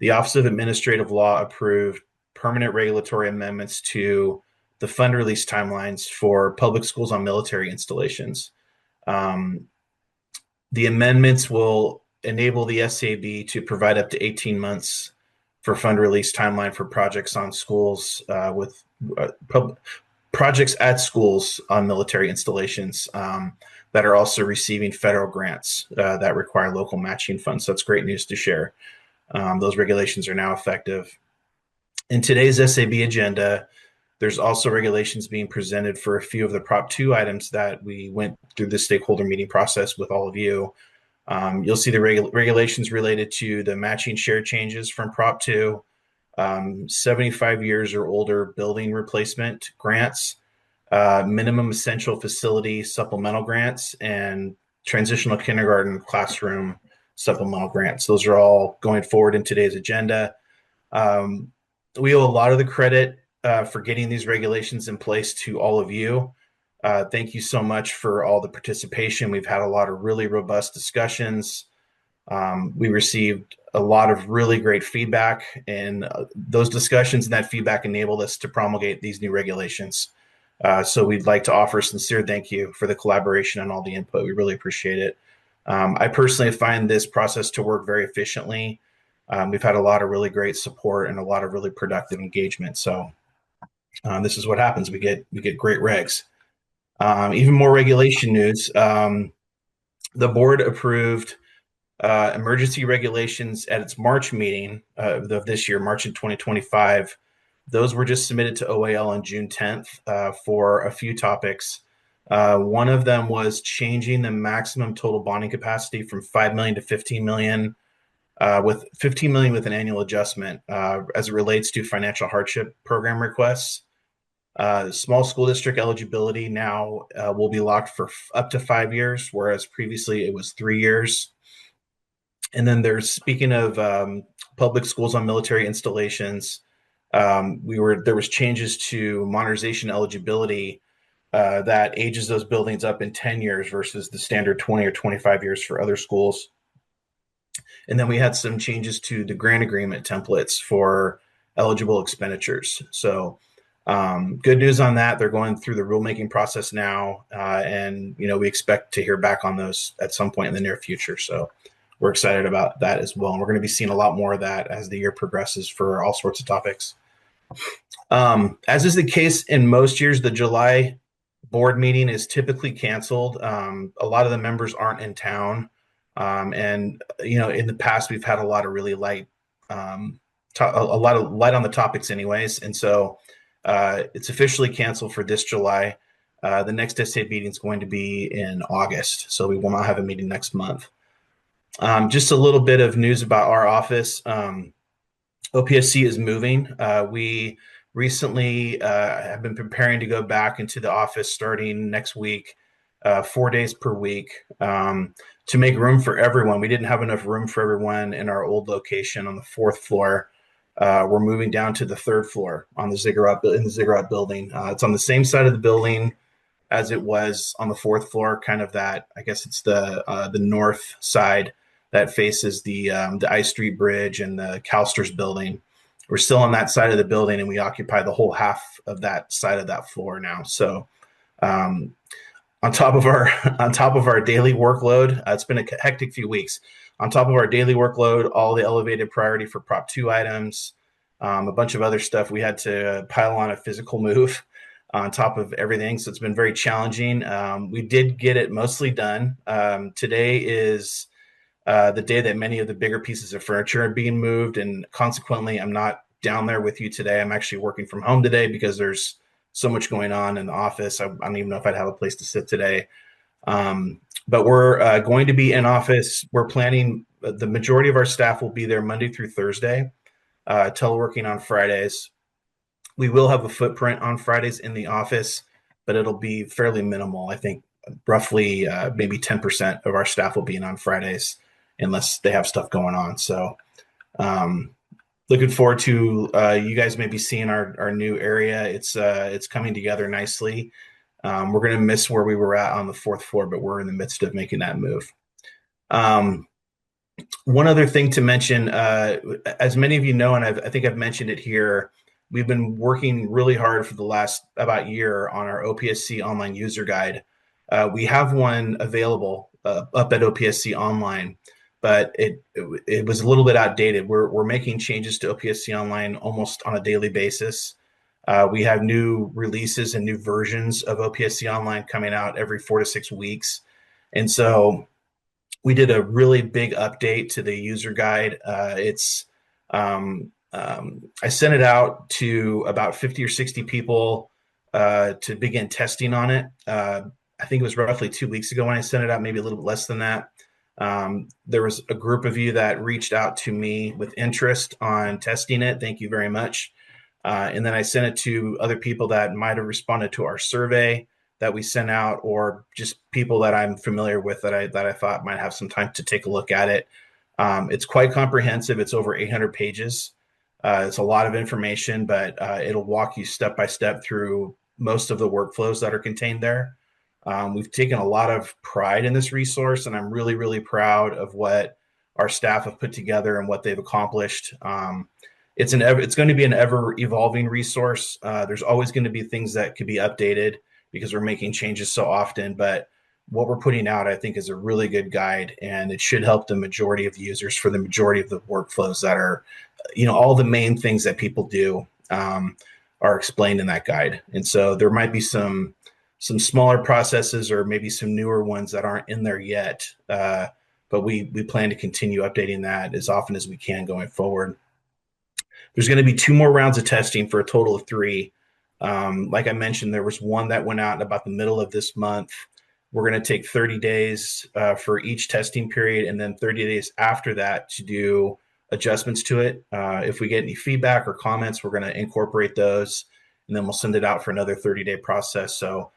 the Office of Administrative Law approved permanent regulatory amendments to the fund release timelines for public schools on military installations. The amendments will enable the SAB to provide up to 18 months for fund release timeline for projects on schools with projects at schools on military installations that are also receiving federal grants that require local matching funds. So that's great news to share. Those regulations are now effective. In today's SAB agenda, there's also regulations being presented for a few of the Prop 2 items that we went through the stakeholder meeting process with all of you. You'll see the regulations related to the matching share changes from Prop 2, 75 years or older building replacement grants, minimum essential facility supplemental grants, and transitional kindergarten classroom supplemental grants. Those are all going forward in today's agenda. We owe a lot of the credit for getting these regulations in place to all of you. Thank you so much for all the participation. We've had a lot of really robust discussions. We received a lot of really great feedback, and those discussions and that feedback enabled us to promulgate these new regulations. So we'd like to offer a sincere thank you for the collaboration and all the input. We really appreciate it. I personally find this process to work very efficiently. We've had a lot of really great support and a lot of really productive engagement. So this is what happens. We get great regs. Even more regulation news. The board approved emergency regulations at its March meeting of this year, March in 2025. Those were just submitted to OAL on June 10th for a few topics. One of them was changing the maximum total bonding capacity from 5 million to 15 million with $15 million with an annual adjustment as it relates to financial hardship program requests. Small school district eligibility now will be locked for up to 5 years, whereas previously it was 3 years. And then speaking of public schools on military installations, there was changes to modernization eligibility that ages those buildings up in 10 years versus the standard 20 or 25 years for other schools. And then we had some changes to the grant agreement templates for eligible expenditures. So good news on that. They're going through the rulemaking process now, and we expect to hear back on those at some point in the near future. So we're excited about that as well. And we're going to be seeing a lot more of that as the year progresses for all sorts of topics. As is the case in most years, the July board meeting is typically canceled. A lot of the members aren't in town. And in the past, we've had a lot of really light, a lot of light on the topics anyways. And so it's officially canceled for this July. The next STA meeting is going to be in August. So we will not have a meeting next month. Just a little bit of news about our office. OPSC is moving. We recently have been preparing to go back into the office starting next week, 4 days per week, to make room for everyone. We didn't have enough room for everyone in our old location on the 4th floor. We're moving down to the 3rd floor on the ziggurat building. It's on the same side of the building as it was on the 4th floor, kind of that, I guess it's the north side that faces the I Street Bridge and the CalSTRS building. We're still on that side of the building, and we occupy the whole half of that side of that floor now. So on top of our daily workload, it's been a hectic few weeks. On top of our daily workload, all the elevated priority for Prop 2 items, a bunch of other stuff, we had to pile on a physical move on top of everything. So it's been very challenging. We did get it mostly done. Today is the day that many of the bigger pieces of furniture are being moved, and consequently, I'm not down there with you today. I'm actually working from home today because there's so much going on in the office. I don't even know if I'd have a place to sit today. But we're going to be in office. We're planning, the majority of our staff will be there Monday through Thursday, teleworking on Fridays. We will have a footprint on Fridays in the office, but it'll be fairly minimal. I think roughly maybe 10% of our staff will be in on Fridays unless they have stuff going on. So looking forward to you guys maybe seeing our new area. It's coming together nicely. We're going to miss where we were at on the 4th floor, but we're in the midst of making that move. One other thing to mention, as many of you know, and I think I've mentioned it here, we've been working really hard for the last about year on our OPSC online user guide. We have one available up at OPSC online, but it was a little bit outdated. We're making changes to OPSC online almost on a daily basis. We have new releases and new versions of OPSC online coming out every 4 to 6 weeks. And so we did a really big update to the user guide. I sent it out to about 50 or 60 people to begin testing on it. I think it was roughly 2 weeks ago when I sent it out, maybe a little bit less than that. There was a group of you that reached out to me with interest on testing it. Thank you very much. And then I sent it to other people that might have responded to our survey that we sent out, or just people that I'm familiar with that I thought might have some time to take a look at it. It's quite comprehensive. It's over 800 pages. It's a lot of information, but it'll walk you step by step through most of the workflows that are contained there. We've taken a lot of pride in this resource, and I'm really, really proud of what our staff have put together and what they've accomplished. It's going to be an ever evolving resource. There's always going to be things that could be updated because we're making changes so often, but what we're putting out, I think, is a really good guide, and it should help the majority of users for the majority of the workflows that are, all the main things that people do are explained in that guide. And so there might be some smaller processes or maybe some newer ones that aren't in there yet, but we plan to continue updating that as often as we can going forward. There's going to be 2 more rounds of testing for a total of 3. Like I mentioned, there was one that went out in about the middle of this month. We're going to take 30 days for each testing period, and then 30 days after that to do adjustments to it. If we get any feedback or comments, we're going to incorporate those, and then we'll send it out for another 30-day process. So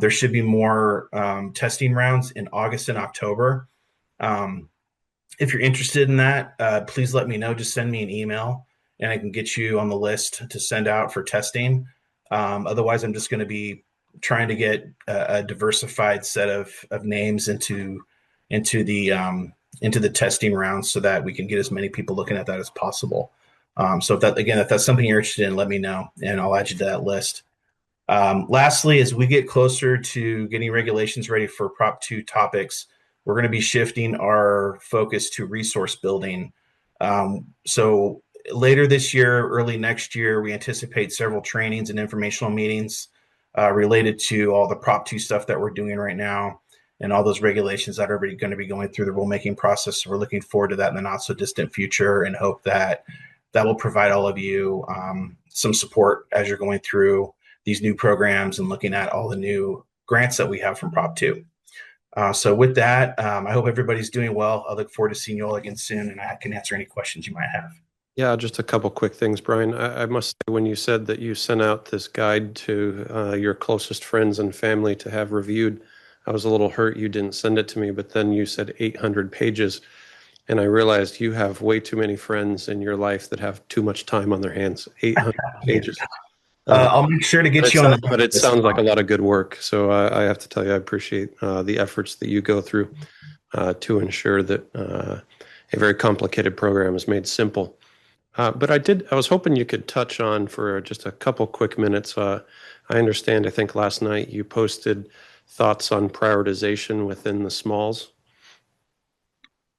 there should be more testing rounds in August and October. If you're interested in that, please let me know. Just send me an email, and I can get you on the list to send out for testing. Otherwise, I'm just going to be trying to get a diversified set of names into the testing rounds so that we can get as many people looking at that as possible. So if that's something you're interested in, let me know, and I'll add you to that list. Lastly, as we get closer to getting regulations ready for Prop 2 topics, we're going to be shifting our focus to resource building. So later this year, early next year, we anticipate several trainings and informational meetings related to all the Prop 2 stuff that we're doing right now and all those regulations that are going to be going through the rulemaking process. So we're looking forward to that in the not so distant future and hope that that will provide all of you some support as you're going through these new programs and looking at all the new grants that we have from Prop 2. So with that, I hope everybody's doing well. I look forward to seeing you all again soon, and I can answer any questions you might have. Yeah, just a couple quick things, Brian. I must say, when you said that you sent out this guide to your closest friends and family to have reviewed, I was a little hurt you didn't send it to me, but then you said 800 pages, and I realized you have way too many friends in your life that have too much time on their hands. 800 pages. I'll make sure to get you on the. But it sounds like a lot of good work. So I have to tell you, I appreciate the efforts that you go through to ensure that a very complicated program is made simple. But I was hoping you could touch on for just a couple quick minutes. I understand, I think last night you posted thoughts on prioritization within the smalls.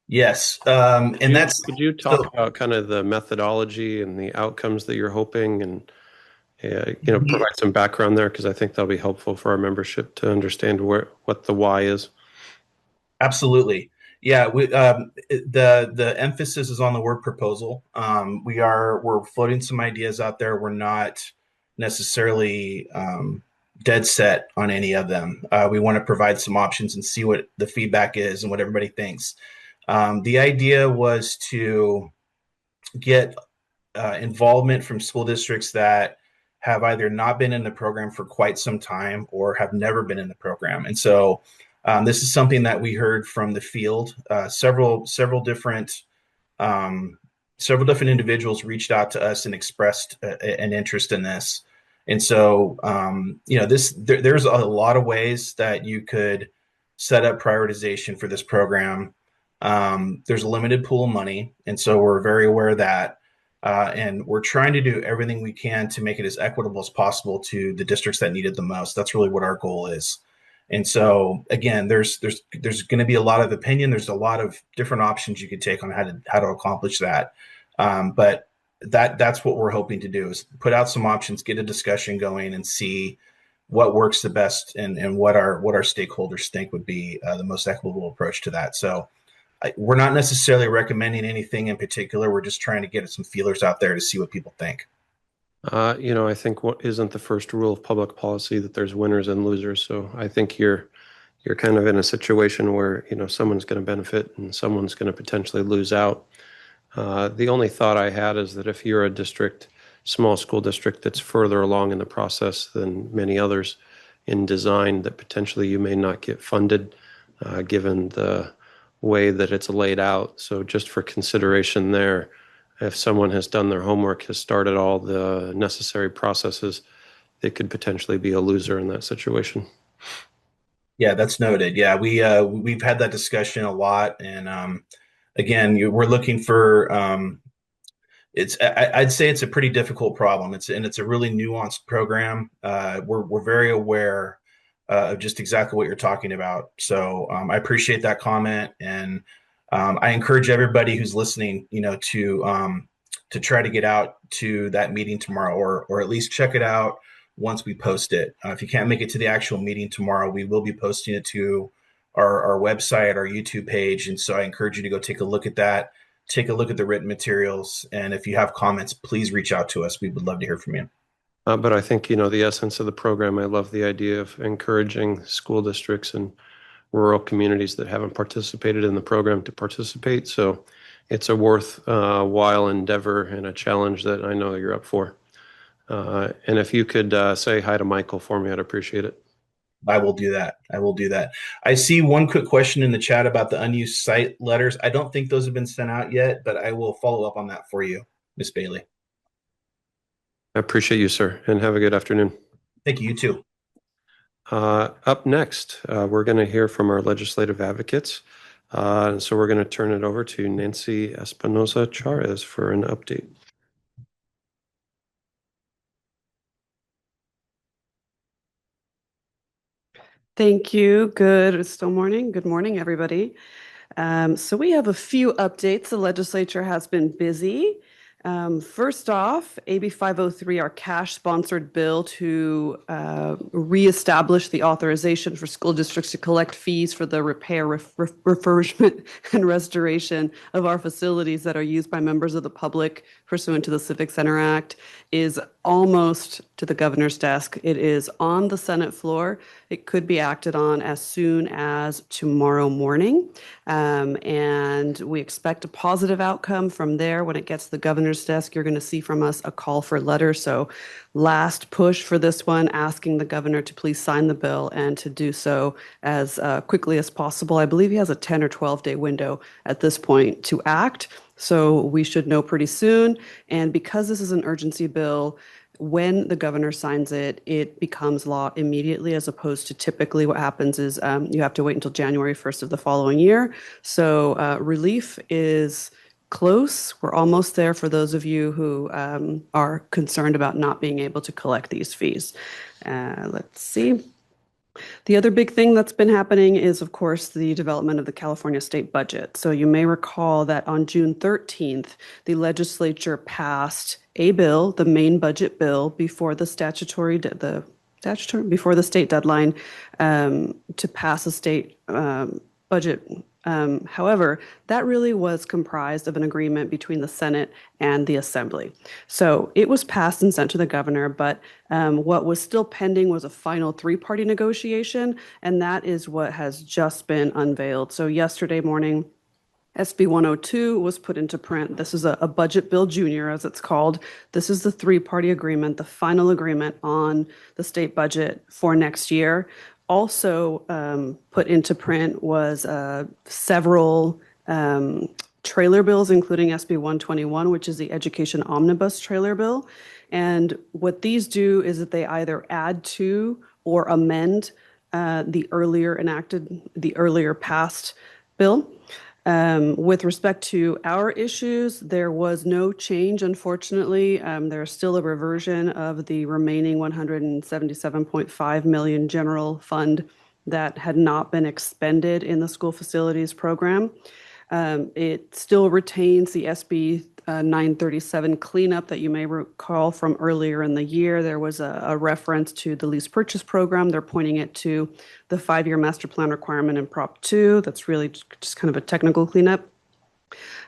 Yes. Could you talk about kind of the methodology and the outcomes that you're hoping and provide some background there, because I think that'll be helpful for our membership to understand what the why is. Absolutely. Yeah, the emphasis is on the word proposal. We're floating some ideas out there. We're not necessarily dead set on any of them. We want to provide some options and see what the feedback is and what everybody thinks. The idea was to get involvement from school districts that have either not been in the program for quite some time or have never been in the program. And so this is something that we heard from the field. Several different individuals reached out to us and expressed an interest in this. And so, there's a lot of ways that you could set up prioritization for this program. There's a limited pool of money, and so we're very aware of that. And we're trying to do everything we can to make it as equitable as possible to the districts that need it the most. That's really what our goal is. And so, again, there's going to be a lot of opinion. There's a lot of different options you could take on how to accomplish that. But that's what we're hoping to do, is put out some options, get a discussion going, and see what works the best and what our stakeholders think would be the most equitable approach to that. So we're not necessarily recommending anything in particular. We're just trying to get some feelers out there to see what people think. I think what isn't the first rule of public policy that there's winners and losers. So I think you're kind of in a situation where, someone's going to benefit and someone's going to potentially lose out. The only thought I had is that if you're a small school district that's further along in the process than many others in design, that potentially you may not get funded given the way that it's laid out. So just for consideration there, if someone has done their homework, has started all the necessary processes, they could potentially be a loser in that situation. Yeah, that's noted. Yeah, we've had that discussion a lot, and again, we're looking for. I'd say it's a pretty difficult problem. It's a really nuanced program. We're very aware of just exactly what you're talking about. So I appreciate that comment, and I encourage everybody who's listening, to try to get out to that meeting tomorrow, or at least check it out once we post it. If you can't make it to the actual meeting tomorrow, we will be posting it to our website, our YouTube page, and so I encourage you to go take a look at that. Take a look at the written materials, and if you have comments, please reach out to us. We would love to hear from you. But I think, the essence of the program, I love the idea of encouraging school districts and rural communities that haven't participated in the program to participate. So it's a worthwhile endeavor and a challenge that I know you're up for. And if you could say hi to Michael for me, I'd appreciate it. I will do that. I will do that. I see one quick question in the chat about the unused site letters. I don't think those have been sent out yet, but I will follow up on that for you, Ms. Bailey. I appreciate you, sir, and have a good afternoon. Thank you. You too. Up next, we're going to hear from our legislative advocates. And so we're going to turn it over to Nancy Espinosa Charez for an update. Thank you. It's still morning. Good morning, everybody. So we have a few updates. The legislature has been busy. First off, AB 503, our cash-sponsored bill to reestablish the authorization for school districts to collect fees for the repair, refurbishment, and restoration of our facilities that are used by members of the public pursuant to the Civic Center Act, is almost to the governor's desk. It is on the Senate floor. It could be acted on as soon as tomorrow morning. And we expect a positive outcome from there. When it gets to the governor's desk, you're going to see from us a call for letters. So last push for this one, asking the governor to please sign the bill and to do so as quickly as possible. I believe he has a 10 or 12-day window at this point to act. So we should know pretty soon. And because this is an urgency bill, when the governor signs it, it becomes law immediately, as opposed to typically what happens is you have to wait until January 1st of the following year. So relief is close. We're almost there for those of you who are concerned about not being able to collect these fees. Let's see. The other big thing that's been happening is, of course, the development of the California state budget. So you may recall that on June 13th, the legislature passed a bill, the main budget bill, before the state deadline to pass a state budget. However, that really was comprised of an agreement between the Senate and the Assembly. So it was passed and sent to the governor, but what was still pending was a final three-party negotiation, and that is what has just been unveiled. So yesterday morning, SB 102 was put into print. This is a budget bill junior, as it's called. This is the three-party agreement, the final agreement on the state budget for next year. Also put into print was several trailer bills, including SB 121, which is the Education Omnibus trailer bill. And what these do is that they either add to or amend the earlier passed bill. With respect to our issues, there was no change, unfortunately. There's still a reversion of the remaining 177.5 million general fund that had not been expended in the school facilities program. It still retains the SB 937 cleanup that you may recall from earlier in the year. There was a reference to the lease purchase program. They're pointing it to the 5-year master plan requirement in Prop 2. That's really just kind of a technical cleanup.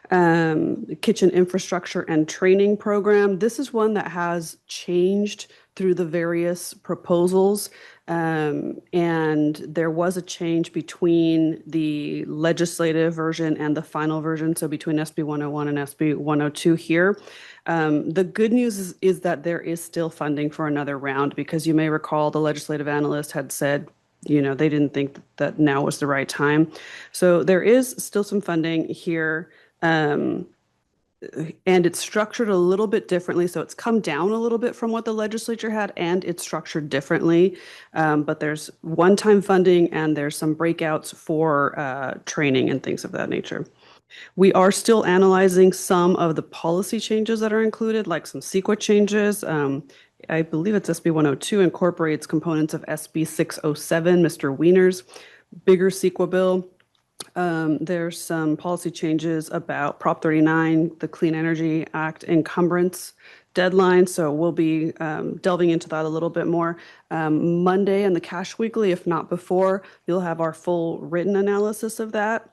Kitchen infrastructure and training program. This is one that has changed through the various proposals. And there was a change between the legislative version and the final version, so between SB 101 and SB 102 here. The good news is that there is still funding for another round, because you may recall the legislative analyst had said, they didn't think that now was the right time. So there is still some funding here. And it's structured a little bit differently. So it's come down a little bit from what the legislature had, and it's structured differently. But there's one-time funding and there's some breakouts for training and things of that nature. We are still analyzing some of the policy changes that are included, like some CEQA changes. I believe it's SB 102 incorporates components of SB 607, Mr. Wiener's bigger CEQA bill. There's some policy changes about Prop 39, the Clean Energy Act encumbrance deadline. So we'll be delving into that a little bit more. Monday and the Cash Weekly, if not before, you'll have our full written analysis of that.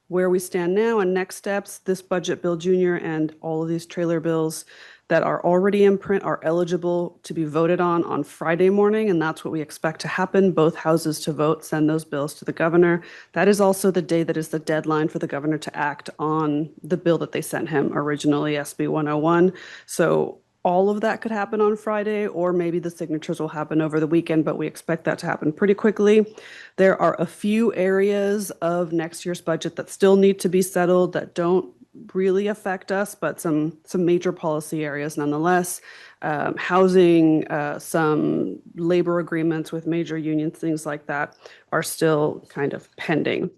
where we stand now and next steps, this budget bill junior and all of these trailer bills that are already in print are eligible to be voted on Friday morning, and that's what we expect to happen. Both houses to vote, send those bills to the governor. That is also the day that is the deadline for the governor to act on the bill that they sent him originally, SB 101. So all of that could happen on Friday, or maybe the signatures will happen over the weekend, but we expect that to happen pretty quickly. There are a few areas of next year's budget that still need to be settled that don't really affect us, but some major policy areas nonetheless. Housing, some labor agreements with major unions, things like that are still kind of pending.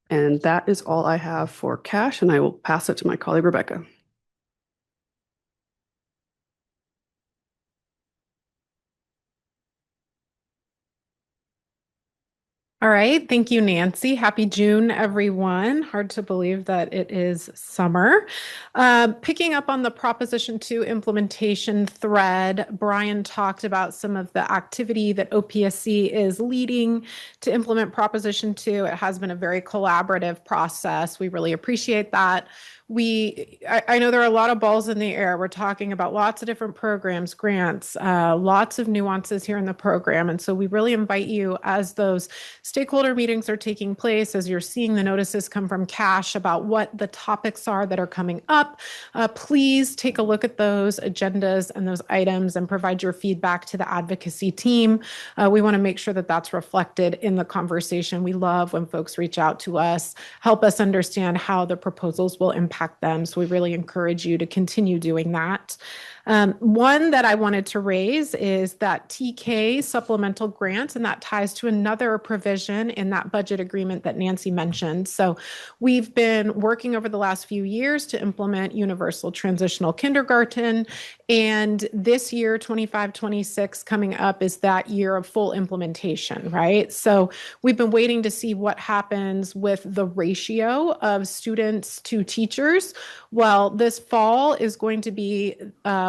And that is all I have for cash, and I will pass it to my colleague, Rebecca. All right. Thank you, Nancy. Happy June, everyone. Hard to believe that it is summer. Picking up on the Proposition 2 implementation thread, Brian talked about some of the activity that OPSC is leading to implement Proposition 2. It has been a very collaborative process. We really appreciate that. I know there are a lot of balls in the air. We're talking about lots of different programs, grants, lots of nuances here in the program. And so we really invite you, as those stakeholder meetings are taking place, as you're seeing the notices come from CASH about what the topics are that are coming up, please take a look at those agendas and those items and provide your feedback to the advocacy team. We want to make sure that that's reflected in the conversation. We love when folks reach out to us, help us understand how the proposals will impact them. So we really encourage you to continue doing that. One that I wanted to raise is that TK supplemental grant, and that ties to another provision in that budget agreement that Nancy mentioned. So we've been working over the last few years to implement universal transitional kindergarten, and this year, 25-26, coming up is that year of full implementation, right? So we've been waiting to see what happens with the ratio of students to teachers. Well, this fall is going to be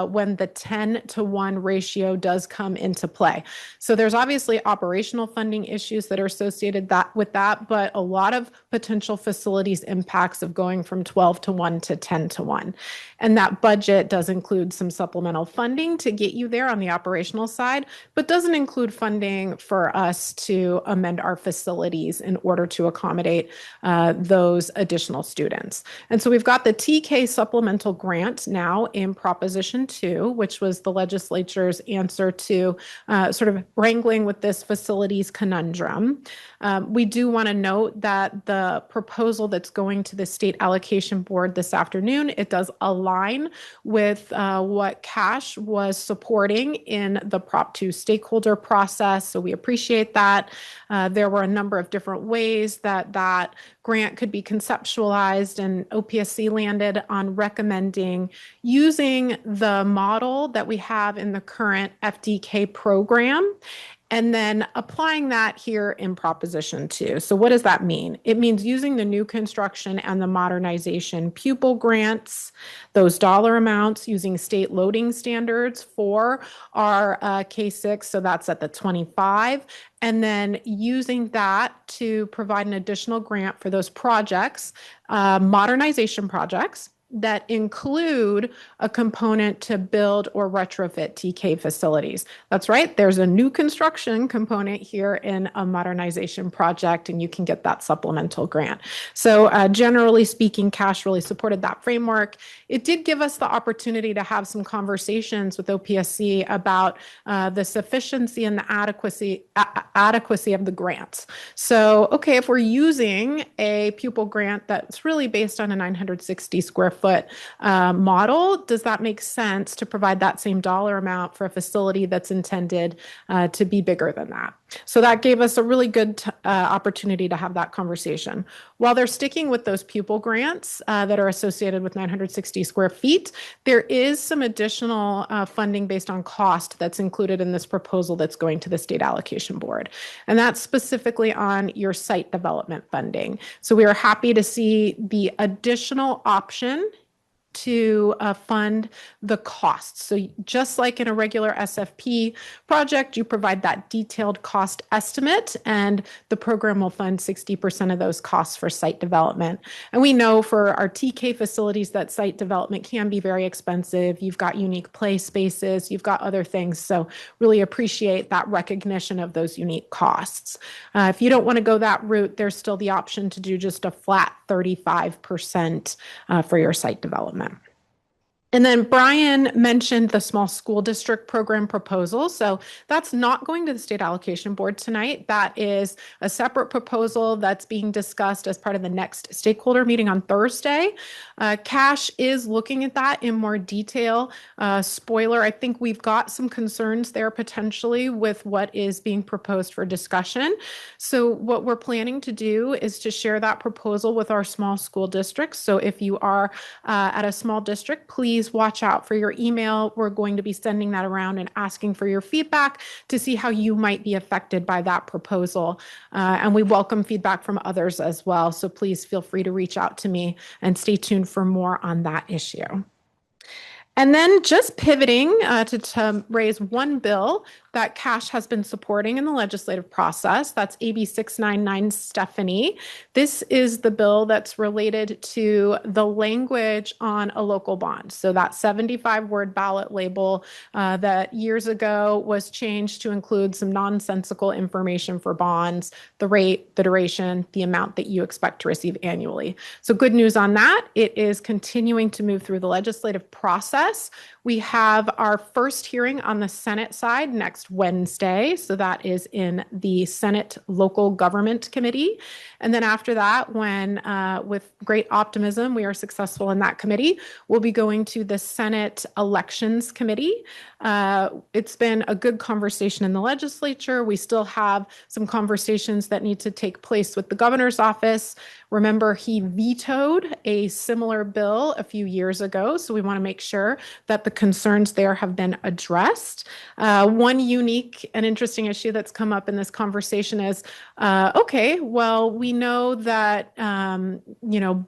when the 10-to-1 ratio does come into play. So there's obviously operational funding issues that are associated with that, but a lot of potential facilities impacts of going from 12-to-1 to 10-to-1. And that budget does include some supplemental funding to get you there on the operational side, but doesn't include funding for us to amend our facilities in order to accommodate those additional students. And so we've got the TK supplemental grant now in Proposition 2, which was the legislature's answer to sort of wrangling with this facilities conundrum. We do want to note that the proposal that's going to the State Allocation Board this afternoon, it does align with what CASH was supporting in the Prop 2 stakeholder process. So we appreciate that. There were a number of different ways that that grant could be conceptualized, and OPSC landed on recommending using the model that we have in the current FDK program and then applying that here in Proposition 2. So what does that mean? It means using the new construction and the modernization pupil grants, those dollar amounts, using state loading standards for our K-6, so that's at the 25, and then using that to provide an additional grant for those projects, modernization projects, that include a component to build or retrofit TK facilities. That's right, there's a new construction component here in a modernization project, and you can get that supplemental grant. So generally speaking, CASH really supported that framework. It did give us the opportunity to have some conversations with OPSC about the sufficiency and the adequacy of the grants. So, okay, if we're using a pupil grant that's really based on a 960 square foot model, does that make sense to provide that same dollar amount for a facility that's intended to be bigger than that? So that gave us a really good opportunity to have that conversation. While they're sticking with those pupil grants that are associated with 960 square feet, there is some additional funding based on cost that's included in this proposal that's going to the State Allocation Board. And that's specifically on your site development funding. So we are happy to see the additional option to fund the costs. So just like in a regular SFP project, you provide that detailed cost estimate, and the program will fund 60% of those costs for site development. And we know for our TK facilities that site development can be very expensive. You've got unique play spaces, you've got other things. So really appreciate that recognition of those unique costs. If you don't want to go that route, there's still the option to do just a flat 35% for your site development. And then Brian mentioned the small school district program proposal. So that's not going to the state allocation board tonight. That is a separate proposal that's being discussed as part of the next stakeholder meeting on Thursday. Cash is looking at that in more detail. Spoiler, I think we've got some concerns there potentially with what is being proposed for discussion. So what we're planning to do is to share that proposal with our small school districts. So if you are at a small district, please watch out for your email. We're going to be sending that around and asking for your feedback to see how you might be affected by that proposal. And we welcome feedback from others as well. So please feel free to reach out to me and stay tuned for more on that issue. And then just pivoting to raise one bill that Cash has been supporting in the legislative process. That's AB 699 Stephanie. This is the bill that's related to the language on a local bond. So that 75-word ballot label that years ago was changed to include some nonsensical information for bonds, the rate, the duration, the amount that you expect to receive annually. So good news on that. It is continuing to move through the legislative process. We have our first hearing on the Senate side next Wednesday. So that is in the Senate Local Government Committee. And then after that, when with great optimism, we are successful in that committee, we'll be going to the Senate Elections Committee. It's been a good conversation in the legislature. We still have some conversations that need to take place with the governor's office. Remember, he vetoed a similar bill a few years ago, so we want to make sure that the concerns there have been addressed. One unique and interesting issue that's come up in this conversation is, okay, well, we know that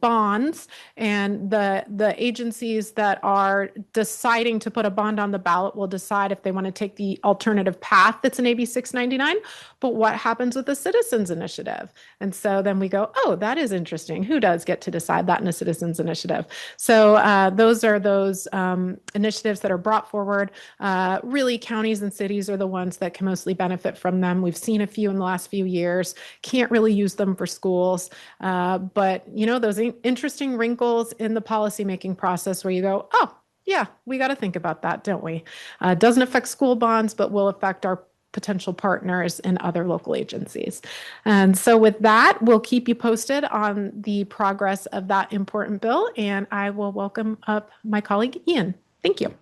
bonds and the agencies that are deciding to put a bond on the ballot will decide if they want to take the alternative path that's in AB 699. But what happens with the Citizens Initiative? And so then we go, oh, that is interesting. Who does get to decide that in a Citizens Initiative? So those are those initiatives that are brought forward. Really, counties and cities are the ones that can mostly benefit from them. We've seen a few in the last few years. Can't really use them for schools. But, those interesting wrinkles in the policymaking process where you go, oh, yeah, we got to think about that, don't we? Doesn't affect school bonds, but will affect our potential partners in other local agencies. And so with that, we'll keep you posted on the progress of that important bill, and I will welcome up my colleague, Ian. Thank you.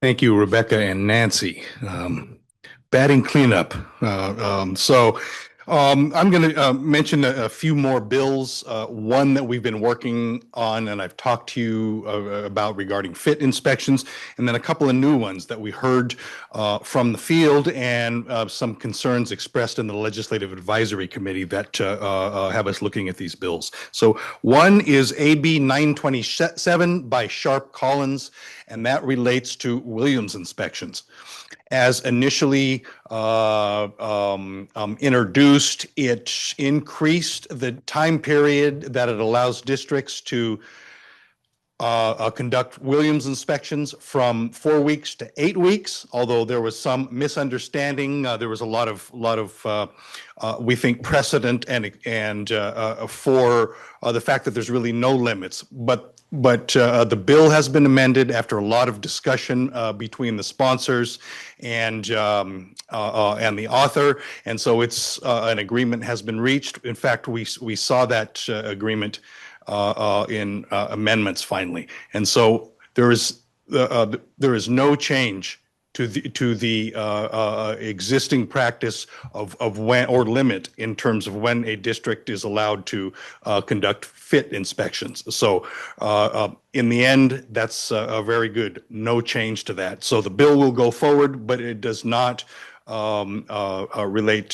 Thank you, Rebecca and Nancy. Batting cleanup. I'm going to mention a few more bills. One that we've been working on and I've talked to you about regarding fit inspections, and then a couple of new ones that we heard from the field and some concerns expressed in the Legislative Advisory Committee that have us looking at these bills. So one is AB 927 by Sharp Collins, and that relates to Williams inspections. As initially introduced, it increased the time period that it allows districts to conduct Williams inspections from 4 weeks to 8 weeks. Although there was some misunderstanding, there was a lot of we think precedent and for the fact that there's really no limits. But the bill has been amended after a lot of discussion between the sponsors and the author, and so it's an agreement has been reached. In fact, we saw that agreement in amendments finally, and so there is no change to the existing practice of when, or limit in terms of when a district is allowed to conduct fit inspections. So in the end, that's very good. No change to that. So the bill will go forward, but it does not relate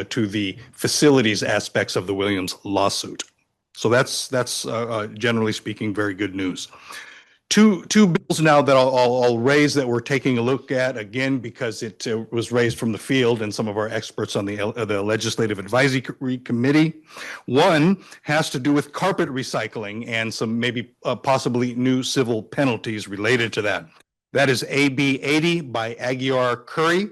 to the facilities aspects of the Williams lawsuit. So that's generally speaking very good news. Two bills now that I'll raise that we're taking a look at again because it was raised from the field and some of our experts on the Legislative Advisory Committee. One has to do with carpet recycling and some maybe possibly new civil penalties related to that. That is AB 80 by Aguiar Curry,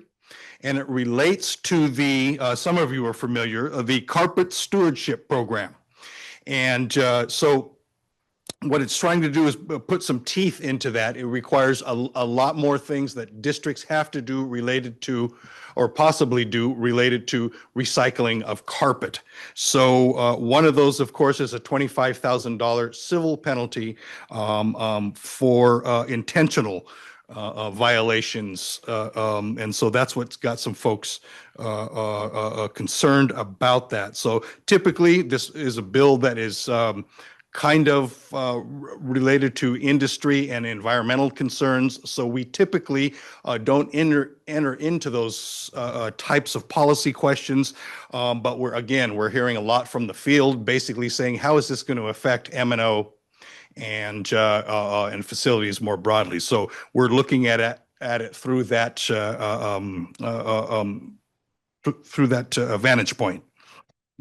and it relates to the, some of you are familiar, the Carpet Stewardship Program. And so what it's trying to do is put some teeth into that. It requires a lot more things that districts have to do related to, or possibly do related to recycling of carpet. So one of those, of course, is a $25,000 civil penalty for intentional violations. And so that's what's got some folks concerned about that. So typically this is a bill that is kind of related to industry and environmental concerns. So we typically don't enter into those types of policy questions. But we're hearing a lot from the field, basically saying, how is this going to affect M&O and facilities more broadly? So we're looking at it through that vantage point.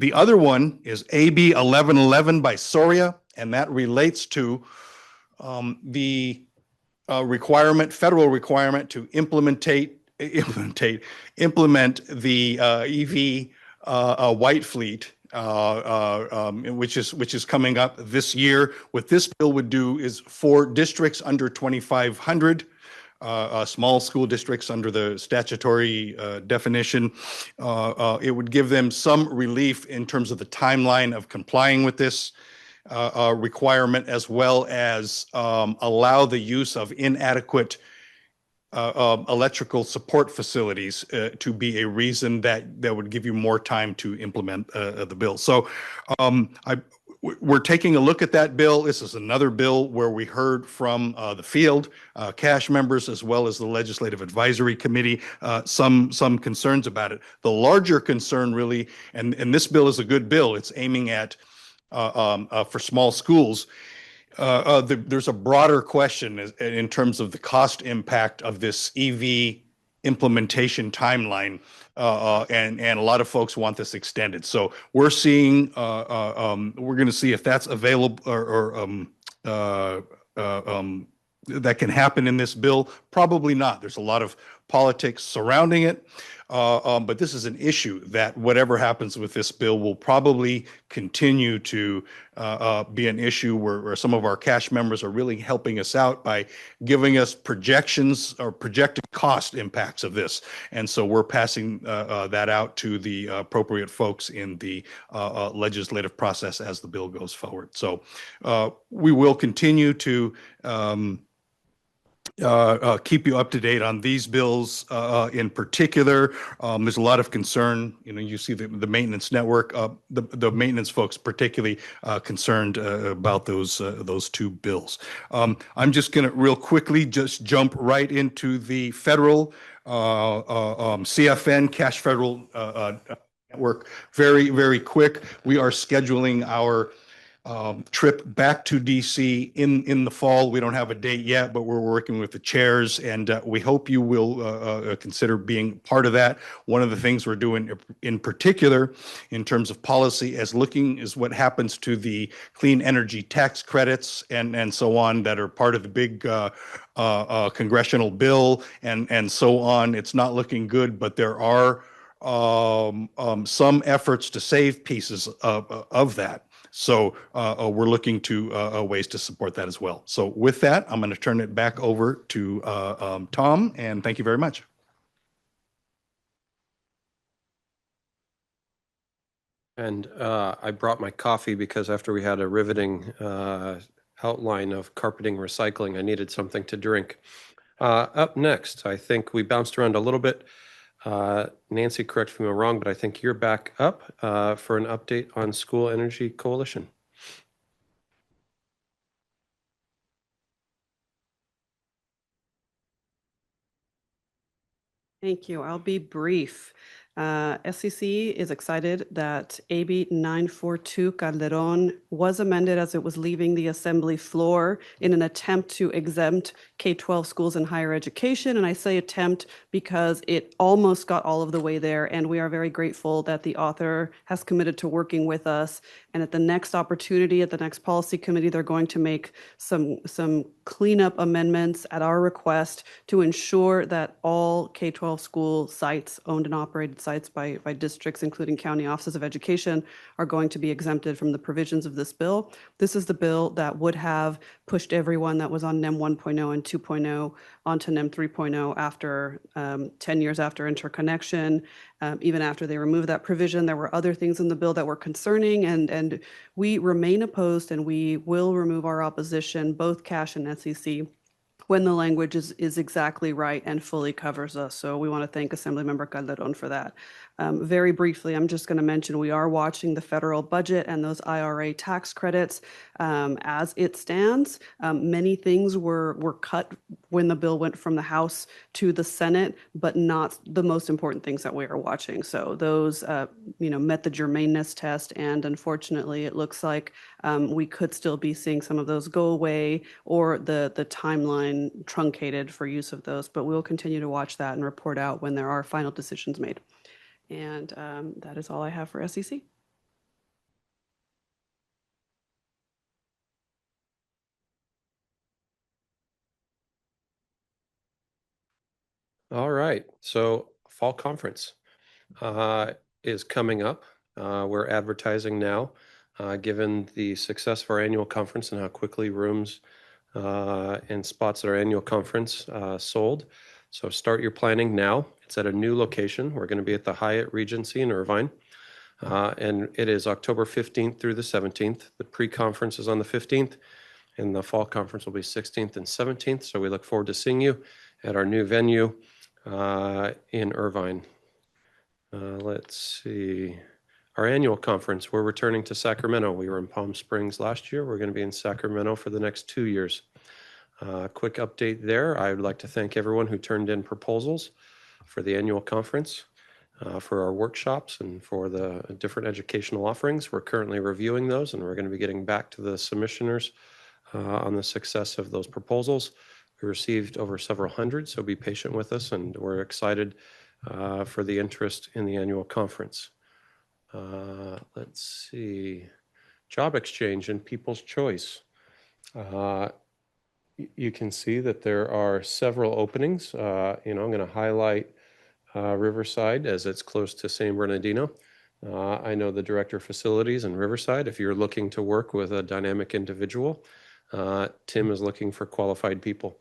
The other one is AB 1111 by Soria, and that relates to the federal requirement to implement the EV white fleet, which is coming up this year. What this bill would do is for districts under 2,500. Small school districts under the statutory definition, it would give them some relief in terms of the timeline of complying with this requirement, as well as allow the use of inadequate electrical support facilities to be a reason that would give you more time to implement the bill. So we're taking a look at that bill. This is another bill where we heard from the field, CASH members, as well as the Legislative Advisory Committee, some concerns about it. The larger concern really, and this bill is a good bill, it's aiming at for small schools. There's a broader question in terms of the cost impact of this EV implementation timeline, and a lot of folks want this extended. So we're seeing, we're going to see if that's available or that can happen in this bill. Probably not. There's a lot of politics surrounding it. But this is an issue that whatever happens with this bill will probably continue to be an issue where some of our CASH members are really helping us out by giving us projections or projected cost impacts of this. And so we're passing that out to the appropriate folks in the legislative process as the bill goes forward. So we will continue to keep you up to date on these bills in particular. There's a lot of concern. You see the maintenance network, the maintenance folks particularly concerned about those two bills. I'm just going to real quickly just jump right into the federal CFN, Cash Federal Network, very, very quick. We are scheduling our trip back to DC in the fall. We don't have a date yet, but we're working with the chairs, and we hope you will consider being part of that. One of the things we're doing in particular in terms of policy is what happens to the clean energy tax credits and so on that are part of the big congressional bill and so on. It's not looking good, but there are some efforts to save pieces of that. So we're looking to ways to support that as well. So with that, I'm going to turn it back over to Tom, and thank you very much. And I brought my coffee because after we had a riveting outline of carpeting recycling, I needed something to drink. Up next, I think we bounced around a little bit. Nancy, correct me if I'm wrong, but I think you're back up for an update on School Energy Coalition. Thank you. I'll be brief. SCC is excited that AB 942 Calderon was amended as it was leaving the assembly floor in an attempt to exempt K-12 schools in higher education. And I say attempt because it almost got all of the way there. And we are very grateful that the author has committed to working with us. And at the next opportunity, at the next policy committee, they're going to make some cleanup amendments at our request to ensure that all K-12 school sites, owned and operated sites by districts, including county offices of education, are going to be exempted from the provisions of this bill. This is the bill that would have pushed everyone that was on NEM 1.0 and 2.0 onto NEM 3.0 after 10 years after interconnection. Even after they removed that provision, there were other things in the bill that were concerning, and we remain opposed, and we will remove our opposition, both Cash and SEC, when the language is exactly right and fully covers us. So we want to thank Assemblymember Calderon for that. Very briefly, I'm just going to mention we are watching the federal budget and those IRA tax credits as it stands. Many things were cut when the bill went from the House to the Senate, but not the most important things that we are watching. So those, met the germaneness test, and unfortunately, it looks like we could still be seeing some of those go away, or the timeline truncated for use of those. But we'll continue to watch that and report out when there are final decisions made. And that is all I have for SEC. All right. So fall conference is coming up. We're advertising now, given the success of our annual conference and how quickly rooms and spots at our annual conference sold. So start your planning now. It's at a new location. We're going to be at the Hyatt Regency in Irvine. And it is October 15th through the 17th. The pre-conference is on the 15th, and the fall conference will be 16th and 17th. So we look forward to seeing you at our new venue in Irvine. Let's see. Our annual conference, we're returning to Sacramento. We were in Palm Springs last year. We're going to be in Sacramento for the next 2 years. Quick update there. I would like to thank everyone who turned in proposals for the annual conference, for our workshops, and for the different educational offerings. We're currently reviewing those, and we're going to be getting back to the submissioners on the success of those proposals. We received over several hundred, so be patient with us, and we're excited for the interest in the annual conference. Let's see. Job exchange and people's choice. You can see that there are several openings. I'm going to highlight Riverside as it's close to San Bernardino. I know the director of facilities in Riverside. If you're looking to work with a dynamic individual, Tim is looking for qualified people.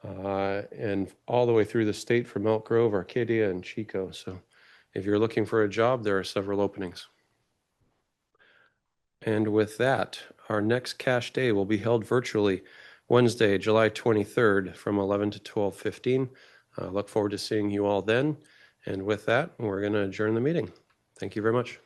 And all the way through the state from Elk Grove, Arcadia, and Chico. So if you're looking for a job, there are several openings. And with that, our next Cash Day will be held virtually Wednesday, July 23rd from 11 to 12:15. Look forward to seeing you all then. And with that, we're going to adjourn the meeting. Thank you very much.